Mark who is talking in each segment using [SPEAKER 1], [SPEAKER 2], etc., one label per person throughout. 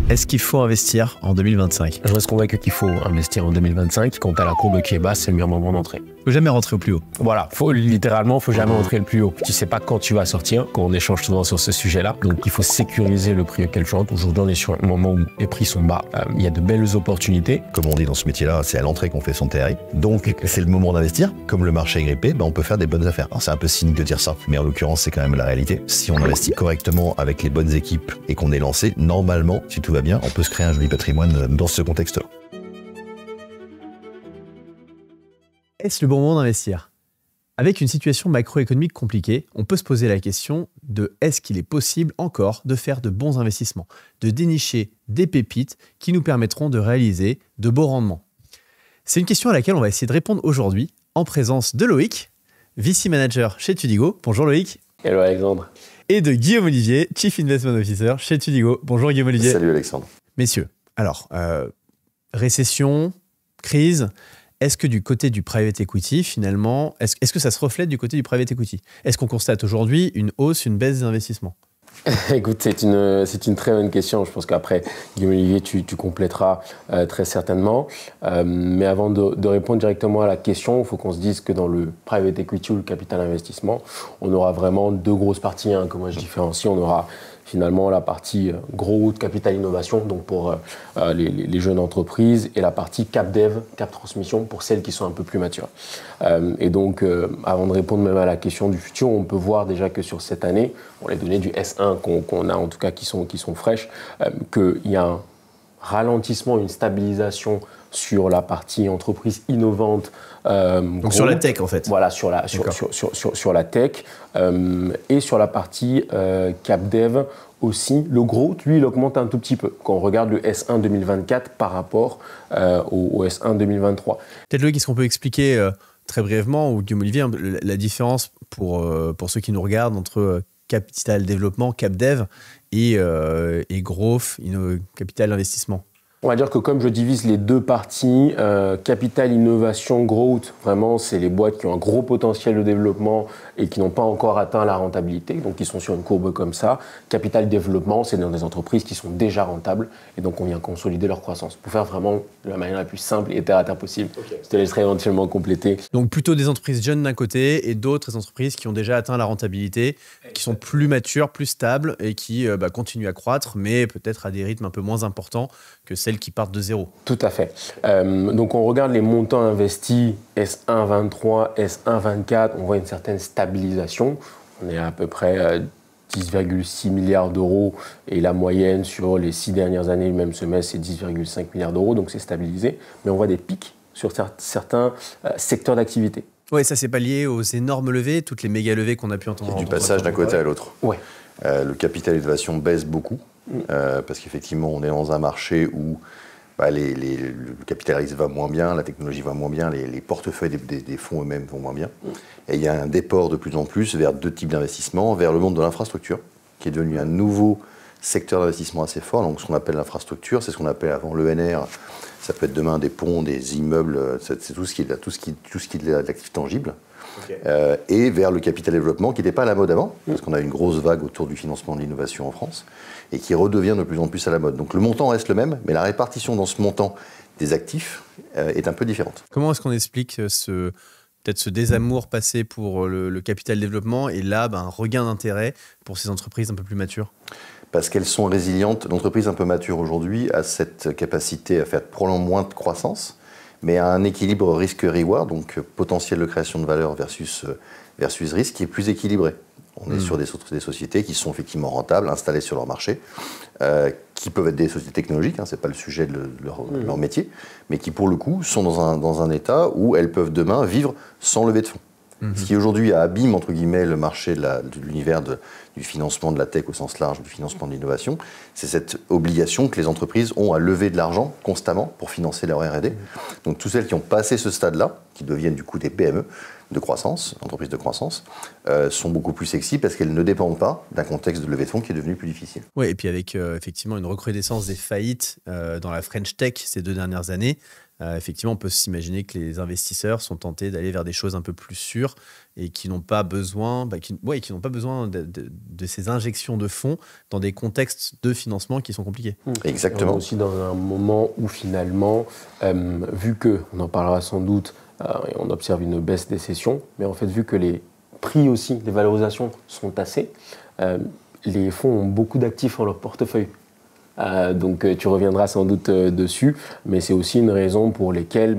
[SPEAKER 1] Est-ce qu'il faut investir en 2025?
[SPEAKER 2] Je reste convaincu qu'il faut investir en 2025. Quand tu as la courbe qui est basse, c'est le meilleur moment d'entrer.
[SPEAKER 1] Faut jamais rentrer au plus haut.
[SPEAKER 2] Voilà, faut jamais entrer le plus haut. Tu sais pas quand tu vas sortir, quand on échange souvent sur ce sujet-là. Donc il faut sécuriser le prix auquel tu rentres. Aujourd'hui, on est sur un moment où les prix sont bas. Il y a de belles opportunités.
[SPEAKER 3] Comme on dit dans ce métier-là, c'est à l'entrée qu'on fait son TRI. Donc c'est le moment d'investir. Comme le marché est grippé, on peut faire des bonnes affaires. Alors, c'est un peu cynique de dire ça, mais en l'occurrence, c'est quand même la réalité. Si on investit correctement avec les bonnes équipes et qu'on est lancé, normalement, si tout va bien, on peut se créer un joli patrimoine dans ce contexte-là.
[SPEAKER 1] Est-ce le bon moment d'investir? Avec une situation macroéconomique compliquée, on peut se poser la question de est-ce qu'il est possible encore de faire de bons investissements, de dénicher des pépites qui nous permettront de réaliser de beaux rendements? C'est une question à laquelle on va essayer de répondre aujourd'hui en présence de Loïc, VC Manager chez Tudigo. Bonjour Loïc.
[SPEAKER 2] Hello Alexandre.
[SPEAKER 1] Et de Guillaume Olivier, Chief Investment Officer chez Tudigo. Bonjour Guillaume Olivier.
[SPEAKER 3] Salut Alexandre.
[SPEAKER 1] Messieurs, alors, récession, crise, est-ce que du côté du private equity, finalement, est-ce que ça se reflète du côté du private equity? Est-ce qu'on constate aujourd'hui une hausse, une baisse des investissements?
[SPEAKER 2] Écoute, c'est une très bonne question. Je pense qu'après, Guillaume Olivier, tu compléteras très certainement. Mais avant de répondre directement à la question, il faut qu'on se dise que dans le private equity ou le capital investissement, on aura vraiment deux grosses parties. Comme moi je différencie, on aura finalement la partie gros capital innovation, donc pour les jeunes entreprises, et la partie cap dev, cap transmission, pour celles qui sont un peu plus matures. Et donc, avant de répondre même à la question du futur, on peut voir déjà que sur cette année, les données du S1 qu'on a en tout cas qui sont fraîches, qu'il y a un ralentissement, une stabilisation sur la partie entreprise innovante.
[SPEAKER 1] Donc sur la tech en fait.
[SPEAKER 2] Voilà, sur la tech. Et sur la partie cap dev aussi, le growth, lui, il augmente un tout petit peu quand on regarde le S1 2024 par rapport au S1 2023.
[SPEAKER 1] Peut-être Loïc, est-ce qu'on peut expliquer très brièvement, ou Guillaume Olivier, la différence pour ceux qui nous regardent entre capital développement, cap dev, et growth, capital investissement?
[SPEAKER 2] On va dire que comme je divise les deux parties, capital, innovation, growth, vraiment, c'est les boîtes qui ont un gros potentiel de développement et qui n'ont pas encore atteint la rentabilité, donc qui sont sur une courbe comme ça. Capital développement, c'est dans des entreprises qui sont déjà rentables et donc on vient consolider leur croissance pour faire vraiment de la manière la plus simple et terre à terre possible. Okay. Je te laisserai éventuellement compléter.
[SPEAKER 1] Donc plutôt des entreprises jeunes d'un côté et d'autres entreprises qui ont déjà atteint la rentabilité, qui sont plus matures, plus stables et qui continuent à croître, mais peut-être à des rythmes un peu moins importants que celles qui partent de zéro.
[SPEAKER 2] Tout à fait. Donc on regarde les montants investis S1 23, S1 24, on voit une certaine stabilisation. On est à peu près 10,6 milliards d'euros et la moyenne sur les 6 dernières années, le même semestre, c'est 10,5 milliards d'euros, donc c'est stabilisé. Mais on voit des pics sur certains secteurs d'activité.
[SPEAKER 1] Oui, ça c'est pas lié aux énormes levées, toutes les méga levées qu'on a pu entendre.
[SPEAKER 3] Du passage d'un côté à l'autre.
[SPEAKER 2] Ouais.
[SPEAKER 3] Le capital innovation baisse beaucoup, parce qu'effectivement on est dans un marché où le capital risque va moins bien, la technologie va moins bien, les portefeuilles des fonds eux-mêmes vont moins bien. Et il y a un déport de plus en plus vers deux types d'investissements, vers le monde de l'infrastructure, qui est devenu un nouveau secteur d'investissement assez fort. Donc ce qu'on appelle l'infrastructure, c'est ce qu'on appelait avant l'ENR. Ça peut être demain des ponts, des immeubles, c'est tout ce qui est de l'actif tangible. Okay. Et vers le capital développement qui n'était pas à la mode avant, parce qu'on a une grosse vague autour du financement de l'innovation en France, et qui redevient de plus en plus à la mode. Donc le montant reste le même, mais la répartition dans ce montant des actifs est un peu différente.
[SPEAKER 1] Comment est-ce qu'on explique peut-être ce désamour passé pour le capital développement et là un regain d'intérêt pour ces entreprises un peu plus matures?
[SPEAKER 3] Parce qu'elles sont résilientes. L'entreprise un peu mature aujourd'hui a cette capacité à faire probablement moins de croissance, mais à un équilibre risque-reward, donc potentiel de création de valeur versus risque, qui est plus équilibré. On est sur des sociétés qui sont effectivement rentables, installées sur leur marché, qui peuvent être des sociétés technologiques, ce n'est pas le sujet de leur métier, mais qui pour le coup sont dans un état où elles peuvent demain vivre sans lever de fonds. Ce qui aujourd'hui abîme entre guillemets le marché de l'univers du financement de la tech au sens large, du financement de l'innovation, c'est cette obligation que les entreprises ont à lever de l'argent constamment pour financer leur R&D. Donc toutes celles qui ont passé ce stade-là, qui deviennent du coup des PME, entreprises de croissance, sont beaucoup plus sexy parce qu'elles ne dépendent pas d'un contexte de levée de fonds qui est devenu plus difficile.
[SPEAKER 1] Oui, et puis avec effectivement une recrudescence des faillites dans la French Tech ces 2 dernières années, effectivement, on peut s'imaginer que les investisseurs sont tentés d'aller vers des choses un peu plus sûres et qui n'ont pas besoin, qui n'ont pas besoin de ces injections de fonds dans des contextes de financement qui sont compliqués.
[SPEAKER 3] Exactement.
[SPEAKER 2] On est aussi dans un moment où finalement, vu que, on en parlera sans doute, et on observe une baisse des cessions, mais en fait, vu que les prix aussi, les valorisations sont tassées, les fonds ont beaucoup d'actifs dans leur portefeuille. Donc tu reviendras sans doute dessus, mais c'est aussi une raison pour lesquelles,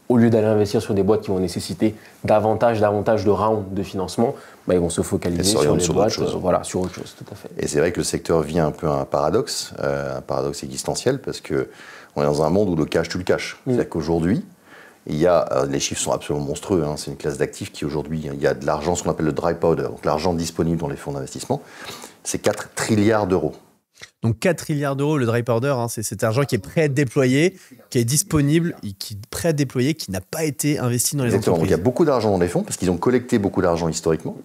[SPEAKER 2] au lieu d'aller investir sur des boîtes qui vont nécessiter davantage de rounds de financement, ils vont se focaliser sur les boîtes, sur autre chose, tout à fait.
[SPEAKER 3] Et c'est vrai que le secteur vit un peu un paradoxe existentiel, parce qu'on est dans un monde où le cash tue le cash. C'est-à-dire qu'aujourd'hui, les chiffres sont absolument monstrueux, c'est une classe d'actifs qui aujourd'hui, il y a de l'argent, ce qu'on appelle le dry powder, donc l'argent disponible dans les fonds d'investissement, c'est 4 trilliards d'euros.
[SPEAKER 1] Donc 4 trilliards d'euros, le dry powder, c'est cet argent qui est prêt à être déployé, qui est disponible, qui est prêt à être déployé, qui n'a pas été investi dans les
[SPEAKER 3] Exactement.
[SPEAKER 1] entreprises.
[SPEAKER 3] Donc il y a beaucoup d'argent dans les fonds, parce qu'ils ont collecté beaucoup d'argent historiquement.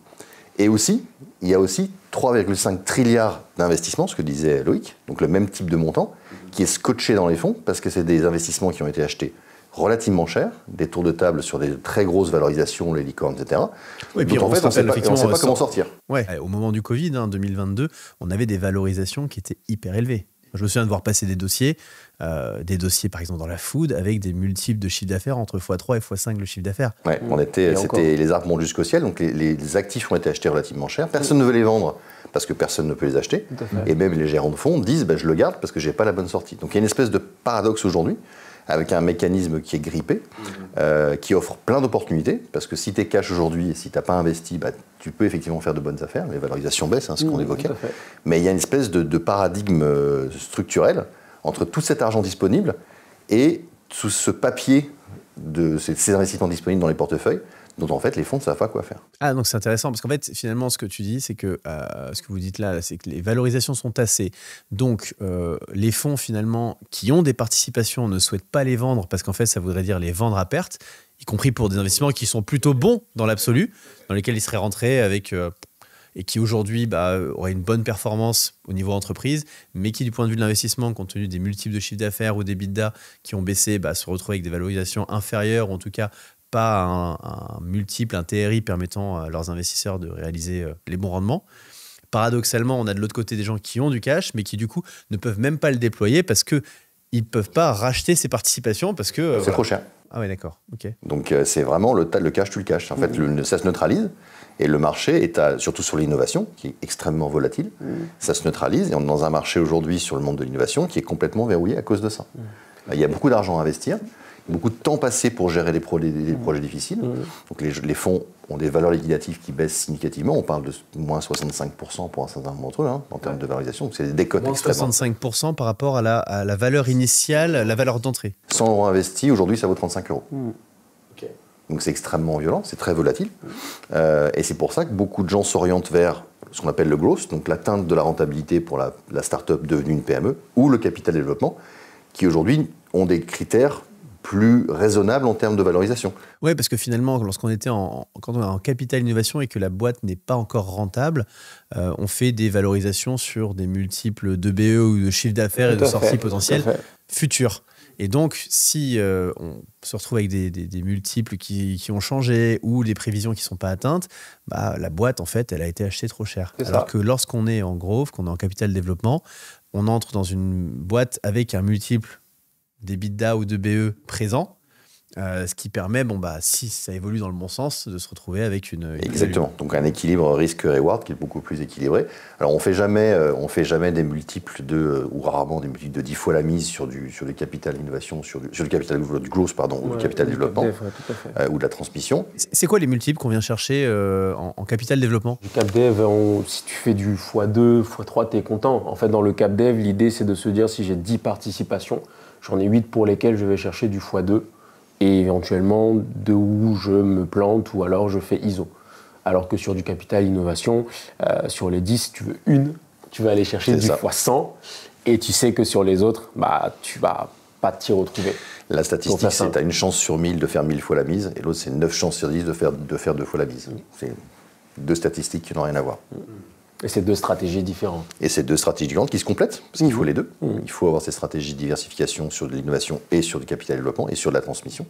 [SPEAKER 3] Et aussi, il y a aussi 3,5 trilliards d'investissements, ce que disait Loïc, donc le même type de montant, qui est scotché dans les fonds, parce que c'est des investissements qui ont été achetés relativement chers, des tours de table sur des très grosses valorisations, les licornes, etc.
[SPEAKER 1] Oui, et puis
[SPEAKER 3] donc en fait, on ne sait pas comment sortir.
[SPEAKER 1] Ouais. Au moment du Covid, 2022, on avait des valorisations qui étaient hyper élevées. Je me souviens de voir passer des dossiers par exemple dans la food, avec des multiples de chiffre d'affaires entre x3 et x5 le chiffre d'affaires.
[SPEAKER 3] Ouais, c'était les arbres montent jusqu'au ciel, donc les actifs ont été achetés relativement chers. Personne ne veut les vendre parce que personne ne peut les acheter. Et même les gérants de fonds disent je le garde parce que je n'ai pas la bonne sortie. Donc il y a une espèce de paradoxe aujourd'hui, avec un mécanisme qui est grippé, qui offre plein d'opportunités, parce que si tu es cash aujourd'hui et si tu n'as pas investi, tu peux effectivement faire de bonnes affaires, les valorisations baissent, ce qu'on évoquait, mais il y a une espèce de paradigme structurel entre tout cet argent disponible et tout ce papier de ces investissements disponibles dans les portefeuilles, dont en fait les fonds ne savent pas quoi faire.
[SPEAKER 1] Ah, donc c'est intéressant, parce qu'en fait, finalement, ce que tu dis, c'est que ce que vous dites là, c'est que les valorisations sont tassées. Donc, les fonds, finalement, qui ont des participations ne souhaitent pas les vendre, parce qu'en fait, ça voudrait dire les vendre à perte, y compris pour des investissements qui sont plutôt bons dans l'absolu, dans lesquels ils seraient rentrés avec... et qui aujourd'hui auraient une bonne performance au niveau entreprise, mais qui, du point de vue de l'investissement, compte tenu des multiples de chiffre d'affaires ou des EBITDA qui ont baissé, se retrouvent avec des valorisations inférieures, ou en tout cas pas un multiple, un TRI permettant à leurs investisseurs de réaliser les bons rendements. Paradoxalement, on a de l'autre côté des gens qui ont du cash, mais qui du coup ne peuvent même pas le déployer parce qu'ils ne peuvent pas racheter ces participations parce que...
[SPEAKER 3] c'est trop cher.
[SPEAKER 1] Ah ouais, d'accord. Ok.
[SPEAKER 3] Donc c'est vraiment le cash tue le cash. En fait, ça se neutralise. Et le marché est, surtout sur l'innovation, qui est extrêmement volatile, ça se neutralise. Et on est dans un marché aujourd'hui sur le monde de l'innovation qui est complètement verrouillé à cause de ça. Il y a beaucoup d'argent à investir, beaucoup de temps passé pour gérer des projets difficiles. Donc les fonds ont des valeurs liquidatives qui baissent significativement. On parle de moins 65% pour un certain nombre d'entre eux, en termes de valorisation. Donc c'est des décotes extrêmement.
[SPEAKER 1] 65% par rapport à la valeur initiale, la valeur d'entrée.
[SPEAKER 3] 100 € investis, aujourd'hui ça vaut 35 €. Donc c'est extrêmement violent, c'est très volatile. Et c'est pour ça que beaucoup de gens s'orientent vers ce qu'on appelle le growth, donc l'atteinte de la rentabilité pour la start-up devenue une PME, ou le capital développement, qui aujourd'hui ont des critères plus raisonnable en termes de valorisation.
[SPEAKER 1] Oui, parce que finalement, quand on est en capital innovation et que la boîte n'est pas encore rentable, on fait des valorisations sur des multiples de BE ou de chiffre d'affaires et de sorties potentielles futures. Et donc, si on se retrouve avec des multiples qui ont changé ou des prévisions qui ne sont pas atteintes, la boîte, en fait, elle a été achetée trop cher. Alors que lorsqu'on est en growth, qu'on est en capital développement, on entre dans une boîte avec un multiple d'EBITDA ou de BE présent, ce qui permet, si ça évolue dans le bon sens, de se retrouver avec une
[SPEAKER 3] Exactement.
[SPEAKER 1] value.
[SPEAKER 3] Donc un équilibre risque-reward qui est beaucoup plus équilibré. Alors on fait jamais des multiples ou rarement des multiples de 10 fois la mise sur du capital innovation, sur le capital du growth, ou du capital développement, ou de la transmission.
[SPEAKER 1] C'est quoi les multiples qu'on vient chercher en capital développement?
[SPEAKER 2] Du cap dev, si tu fais du x2, x3, t'es content. En fait, dans le cap dev, l'idée c'est de se dire si j'ai 10 participations, j'en ai 8 pour lesquelles je vais chercher du x2. Et éventuellement de où je me plante ou alors je fais ISO. Alors que sur du capital innovation, sur les 10, si tu veux une, tu vas aller chercher du x100 et tu sais que sur les autres, tu vas pas t'y retrouver.
[SPEAKER 3] La statistique, c'est que tu as une chance sur 1000 de faire 1000 fois la mise, et l'autre, c'est 9 chances sur 10 de faire 2 fois la mise. C'est 2 statistiques qui n'ont rien à voir.
[SPEAKER 2] Et c'est 2 stratégies différentes.
[SPEAKER 3] Et c'est 2 stratégies différentes qui se complètent, parce qu'il faut les deux. Il faut avoir ces stratégies de diversification sur de l'innovation et sur du capital développement et sur de la transmission,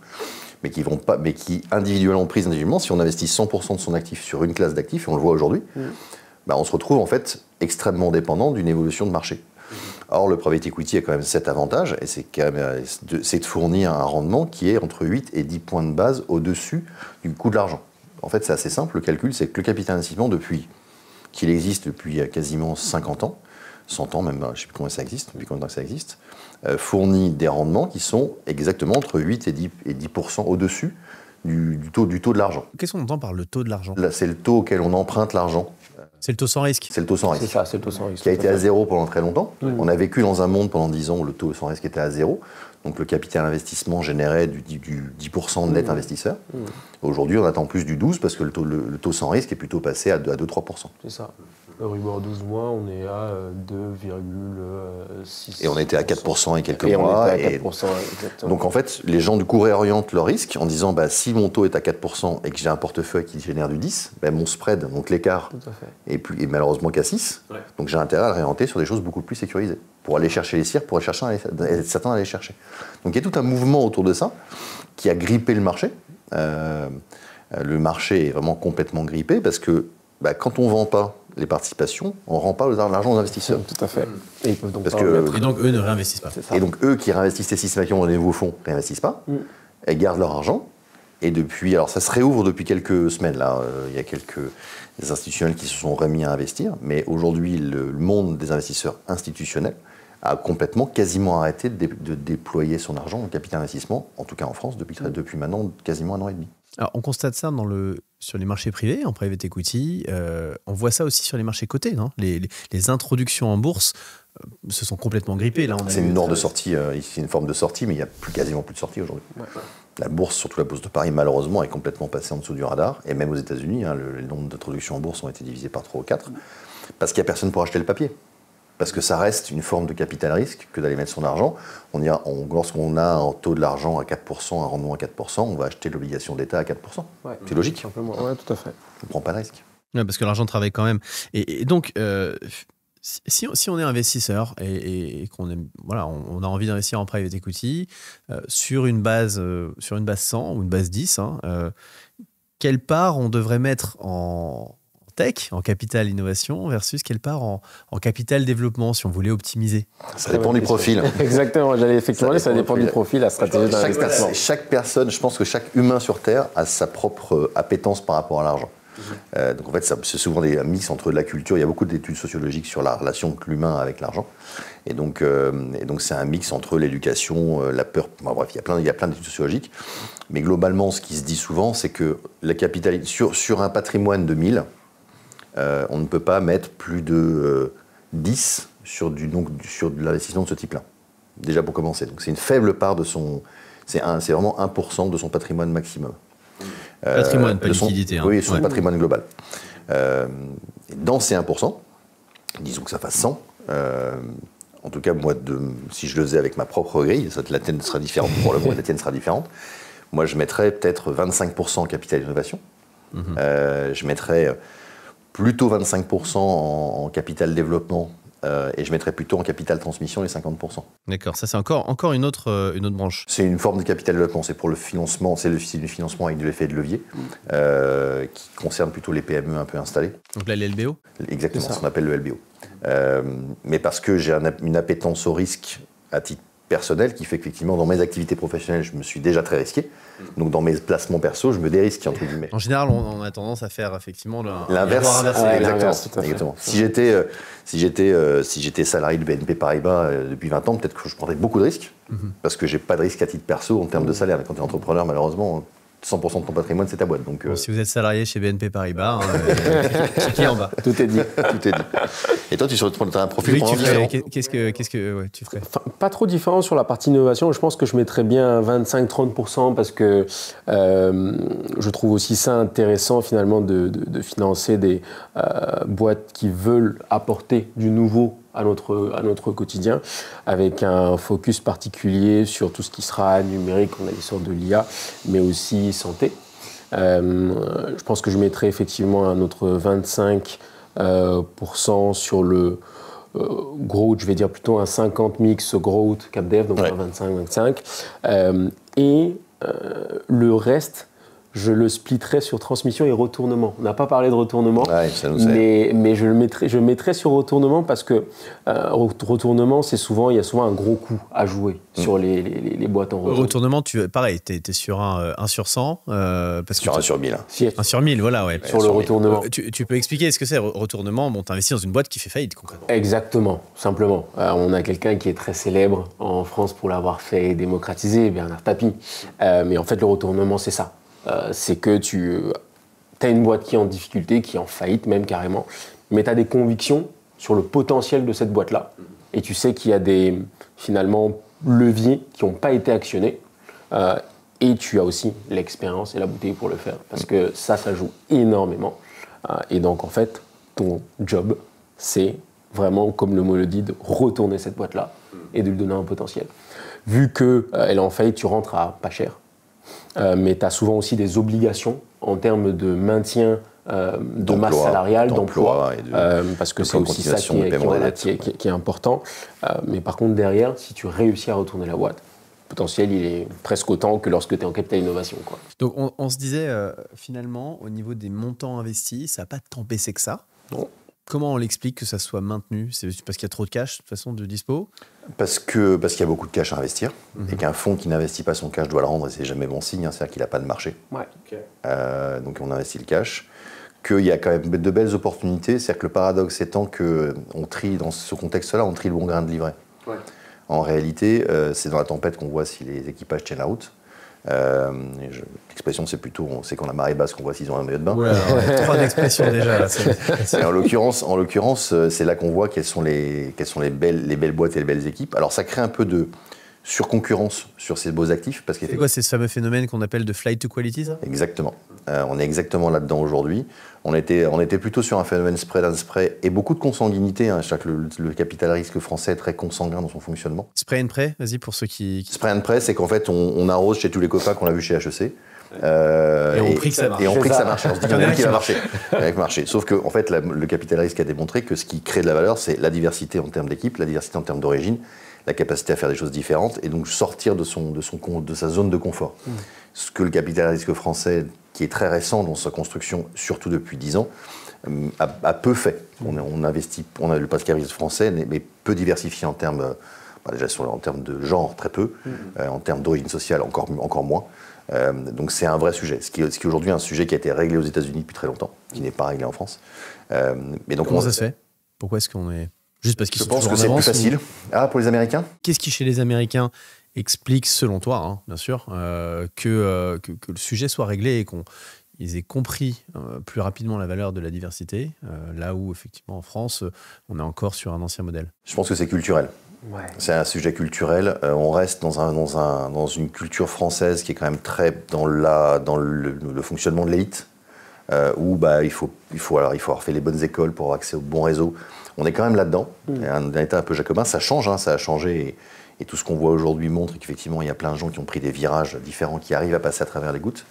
[SPEAKER 3] mais qui individuellement, prises individuellement, si on investit 100% de son actif sur une classe d'actifs, et on le voit aujourd'hui, on se retrouve en fait extrêmement dépendant d'une évolution de marché. Or, le private equity a quand même cet avantage, et c'est de fournir un rendement qui est entre 8 et 10 points de base au-dessus du coût de l'argent. En fait, c'est assez simple, le calcul, c'est que le capital investissement, qu'il existe depuis quasiment 50 ans, 100 ans même, je ne sais plus combien ça existe, depuis combien de temps ça existe, fournit des rendements qui sont exactement entre 8 et 10% au-dessus du taux de l'argent.
[SPEAKER 1] Qu'est-ce qu'on entend par le taux de l'argent ?
[SPEAKER 3] Là, c'est le taux auquel on emprunte l'argent.
[SPEAKER 1] C'est le taux sans risque.
[SPEAKER 3] C'est le taux sans risque.
[SPEAKER 2] C'est ça, c'est le taux sans risque.
[SPEAKER 3] Qui a été à 0 pendant très longtemps. On a vécu dans un monde pendant 10 ans où le taux sans risque était à 0. Donc le capital investissement générait du 10% de net investisseur. Aujourd'hui, on attend plus du 12 parce que le taux sans risque est plutôt passé à 2-3%.
[SPEAKER 2] C'est ça. Euribor 12 mois, on est à 2,6.
[SPEAKER 3] Et on était à 4% et quelques
[SPEAKER 2] mois.
[SPEAKER 3] mois.
[SPEAKER 2] On était à 4%, exactement.
[SPEAKER 3] Donc en fait, les gens du coup réorientent leur risque en disant si mon taux est à 4% et que j'ai un portefeuille qui génère du 10, mon spread, donc l'écart, est malheureusement qu'à 6. Ouais. Donc j'ai intérêt à le réorienter sur des choses beaucoup plus sécurisées. Pour aller chercher les CIR, pour être certain d'aller chercher. Donc il y a tout un mouvement autour de ça qui a grippé le marché. Le marché est vraiment complètement grippé parce que quand on ne vend pas les participations, on ne rend pas l'argent aux investisseurs.
[SPEAKER 2] Tout à fait. Et, ils peuvent donc
[SPEAKER 1] et donc eux ne réinvestissent pas.
[SPEAKER 3] Et donc eux qui réinvestissaient systématiquement dans les nouveaux fonds ne réinvestissent pas, et gardent leur argent. Et depuis, alors ça se réouvre depuis quelques semaines, là. Il y a quelques institutionnels qui se sont remis à investir, mais aujourd'hui, le monde des investisseurs institutionnels a complètement, quasiment arrêté de déployer son argent en capital investissement, en tout cas en France, depuis maintenant quasiment 1 an et demi.
[SPEAKER 1] Alors, on constate ça sur les marchés privés, en private equity. On voit ça aussi sur les marchés cotés. Non, les introductions en bourse se sont complètement grippées. Là,
[SPEAKER 3] c'est une norme de sortie, c'est une forme de sortie, mais il n'y a quasiment plus de sortie aujourd'hui. Ouais. La bourse, surtout la bourse de Paris, malheureusement, est complètement passée en dessous du radar. Et même aux États-Unis, le nombre d'introductions en bourse ont été divisés par 3 ou 4, parce qu'il n'y a personne pour acheter le papier. Parce que ça reste une forme de capital risque que d'aller mettre son argent. Lorsqu'on a un taux de l'argent à 4%, un rendement à 4%, on va acheter l'obligation d'État à 4%. Ouais, c'est logique.
[SPEAKER 2] Simplement. Ouais, tout à fait.
[SPEAKER 3] On ne prend pas de risque.
[SPEAKER 1] Ouais, parce que l'argent travaille quand même. Et donc, si on est investisseur et qu'on on a envie d'investir en private equity sur une base 100 ou une base 10, quelle part on devrait mettre en tech, en capital innovation, versus quelle part en capital développement, si on voulait optimiser?
[SPEAKER 3] Ça dépend du profil.
[SPEAKER 2] Exactement, ça dépend du profil, la stratégie d'investissement.
[SPEAKER 3] Chaque personne, je pense que chaque humain sur Terre a sa propre appétence par rapport à l'argent. Donc en fait, c'est souvent un mix entre la culture. Il y a beaucoup d'études sociologiques sur la relation de l'humain avec l'argent. Et donc c'est un mix entre l'éducation, la peur. Bref, il y a plein d'études sociologiques. Mais globalement, ce qui se dit souvent, c'est que la capital sur un patrimoine de 1000, on ne peut pas mettre plus de 10 sur de l'investissement de ce type-là. Déjà pour commencer. Donc c'est une faible part de son... C'est vraiment 1% de son patrimoine maximum.
[SPEAKER 1] Patrimoine, pas liquidité.
[SPEAKER 3] Oui, son patrimoine global. Dans ces 1%, disons que ça fasse 100, en tout cas, moi, si je le faisais avec ma propre grille, la tienne sera différente, probablement la tienne sera différente, moi je mettrais peut-être 25% en capital innovation, je mettrais plutôt 25% en capital développement, et je mettrais plutôt en capital transmission les 50%.
[SPEAKER 1] D'accord, ça c'est encore une autre branche.
[SPEAKER 3] C'est une forme de capital développement, c'est pour le financement, c'est du financement avec de l'effet de levier, qui concerne plutôt les PME un peu installées.
[SPEAKER 1] Donc là, les LBO ?
[SPEAKER 3] Exactement, ce qu'on appelle le LBO. Mais parce que j'ai une appétence au risque à titre personnel qui fait qu'effectivement, dans mes activités professionnelles, je me suis déjà très risqué. Donc, dans mes placements perso, je me dérisque, entre guillemets.
[SPEAKER 1] En général, on a tendance à faire effectivement
[SPEAKER 3] l'inverse. Exactement. Si j'étais salarié de BNP Paribas depuis 20 ans, peut-être que je prendrais beaucoup de risques, parce que j'ai pas de risque à titre perso en termes de salaire. Mais quand tu es entrepreneur, malheureusement, 100% de ton patrimoine, c'est ta boîte. Donc,
[SPEAKER 1] si vous êtes salarié chez BNP Paribas, cliquez en bas.
[SPEAKER 3] Tout est dit. Et toi, tu as un profil différent.
[SPEAKER 1] Qu'est-ce que tu ferais?
[SPEAKER 2] Pas trop différent sur la partie innovation. Je pense que je mettrais bien 25-30% parce que je trouve aussi ça intéressant finalement de financer des boîtes qui veulent apporter du nouveau à notre quotidien, avec un focus particulier sur tout ce qui sera numérique, on a l'essor de l'IA, mais aussi santé. Je pense que je mettrai effectivement un autre 25% sur le growth, je vais dire plutôt un 50 mix growth CapDev, donc un 25-25. Et le reste, je le splitterai sur transmission et retournement. On n'a pas parlé de retournement, mais je le mettrai sur retournement parce que retournement, il y a souvent un gros coup à jouer sur les boîtes en retournement.
[SPEAKER 1] Retournement, pareil, tu es sur un 1 sur 100. Parce
[SPEAKER 3] sur
[SPEAKER 1] que
[SPEAKER 3] 1 sur 1000.
[SPEAKER 1] 1 sur 1000, voilà. Ouais.
[SPEAKER 2] Sur le retournement.
[SPEAKER 1] Tu peux expliquer ce que c'est retournement? Bon, tu investis dans une boîte qui fait faillite, concrètement.
[SPEAKER 2] Exactement, simplement. On a quelqu'un qui est très célèbre en France pour l'avoir fait démocratiser, Bernard Tapie. Mais en fait, le retournement, c'est ça. C'est que tu as une boîte qui est en difficulté, qui est en faillite même carrément, mais tu as des convictions sur le potentiel de cette boîte-là. Et tu sais qu'il y a des, finalement, leviers qui n'ont pas été actionnés. Et tu as aussi l'expérience et la bouteille pour le faire. Parce que ça joue énormément. Et donc, en fait, ton job, c'est vraiment, comme le mot le dit, de retourner cette boîte-là et de lui donner un potentiel. Vu qu'elle est en faillite, tu rentres à pas cher. Mais tu as souvent aussi des obligations en termes de maintien de masse salariale, d'emploi, parce que c'est aussi ça qui est important. Mais par contre, derrière, si tu réussis à retourner la boîte, le potentiel, il est presque autant que lorsque tu es en capital innovation, quoi.
[SPEAKER 1] Donc, on se disait, finalement, au niveau des montants investis, ça n'a pas tant baissé que ça.
[SPEAKER 2] Non.
[SPEAKER 1] Comment on l'explique que ça soit maintenu? C'est parce qu'il y a trop de cash, de toute façon, de dispo?
[SPEAKER 3] Parce qu'il y a beaucoup de cash à investir, et qu'un fonds qui n'investit pas son cash doit le rendre, et c'est jamais bon signe, c'est-à-dire qu'il n'a pas de marché.
[SPEAKER 2] Ouais.
[SPEAKER 3] Donc on investit le cash. Qu'il y a quand même de belles opportunités, c'est-à-dire que le paradoxe étant qu'on trie, dans ce contexte-là, on trie le bon grain de livret.
[SPEAKER 2] Ouais.
[SPEAKER 3] En réalité, c'est dans la tempête qu'on voit si les équipages tiennent la route. L'expression, c'est quand la marée basse qu'on voit s'ils ont un maillot de bain.
[SPEAKER 1] Ouais, trois d'expressions déjà.
[SPEAKER 3] Et en l'occurrence, c'est là qu'on voit quelles sont les belles boîtes et les belles équipes. Alors ça crée un peu de surconcurrence sur ces beaux actifs. Parce
[SPEAKER 1] c'est quoi, c'est ce fameux phénomène qu'on appelle de flight to quality, ça?
[SPEAKER 3] Exactement. On est exactement là-dedans aujourd'hui. On était plutôt sur un phénomène spread and spray et beaucoup de consanguinité. Hein. Le capital risque français est très consanguin dans son fonctionnement.
[SPEAKER 1] Spray and pray, vas-y pour ceux qui...
[SPEAKER 3] Spray and pray, c'est qu'en fait, on arrose chez tous les copains qu'on a vus chez HEC.
[SPEAKER 1] Et on prie que ça marche.
[SPEAKER 3] Et on prie que ça marche. On se dit qu'il va marcher. Sauf que, en fait, le capital risque a démontré que ce qui crée de la valeur, c'est la diversité en termes d'équipe, la diversité en termes d'origine, la capacité à faire des choses différentes et donc sortir de sa zone de confort. Ce que le capital risque français, qui est très récent dans sa construction, surtout depuis 10 ans, a peu fait. On a le capital risque français, mais peu diversifié en termes, déjà en termes de genre, très peu, en termes d'origine sociale, encore moins. Donc c'est un vrai sujet. Ce qui est aujourd'hui un sujet qui a été réglé aux États-Unis depuis très longtemps, qui n'est pas réglé en France. Mais donc
[SPEAKER 1] comment ça se fait? Pourquoi est-ce qu'on est... Juste parce qu'ils
[SPEAKER 3] Je pense que c'est plus facile. Pour les Américains?
[SPEAKER 1] Qu'est-ce qui, chez les Américains, explique, selon toi, hein, bien sûr, que le sujet soit réglé et qu'ils aient compris plus rapidement la valeur de la diversité, là où, effectivement, en France, on est encore sur un ancien modèle?
[SPEAKER 3] Je pense que c'est culturel.
[SPEAKER 2] Ouais.
[SPEAKER 3] C'est un sujet culturel. On reste dans une culture française qui est quand même très dans le fonctionnement de l'élite, où il faut avoir fait les bonnes écoles pour avoir accès au bon réseau. On est quand même là-dedans, un état un peu jacobin. Ça change, ça a changé. Et tout ce qu'on voit aujourd'hui montre qu'effectivement, il y a plein de gens qui ont pris des virages différents, qui arrivent à passer à travers les gouttes.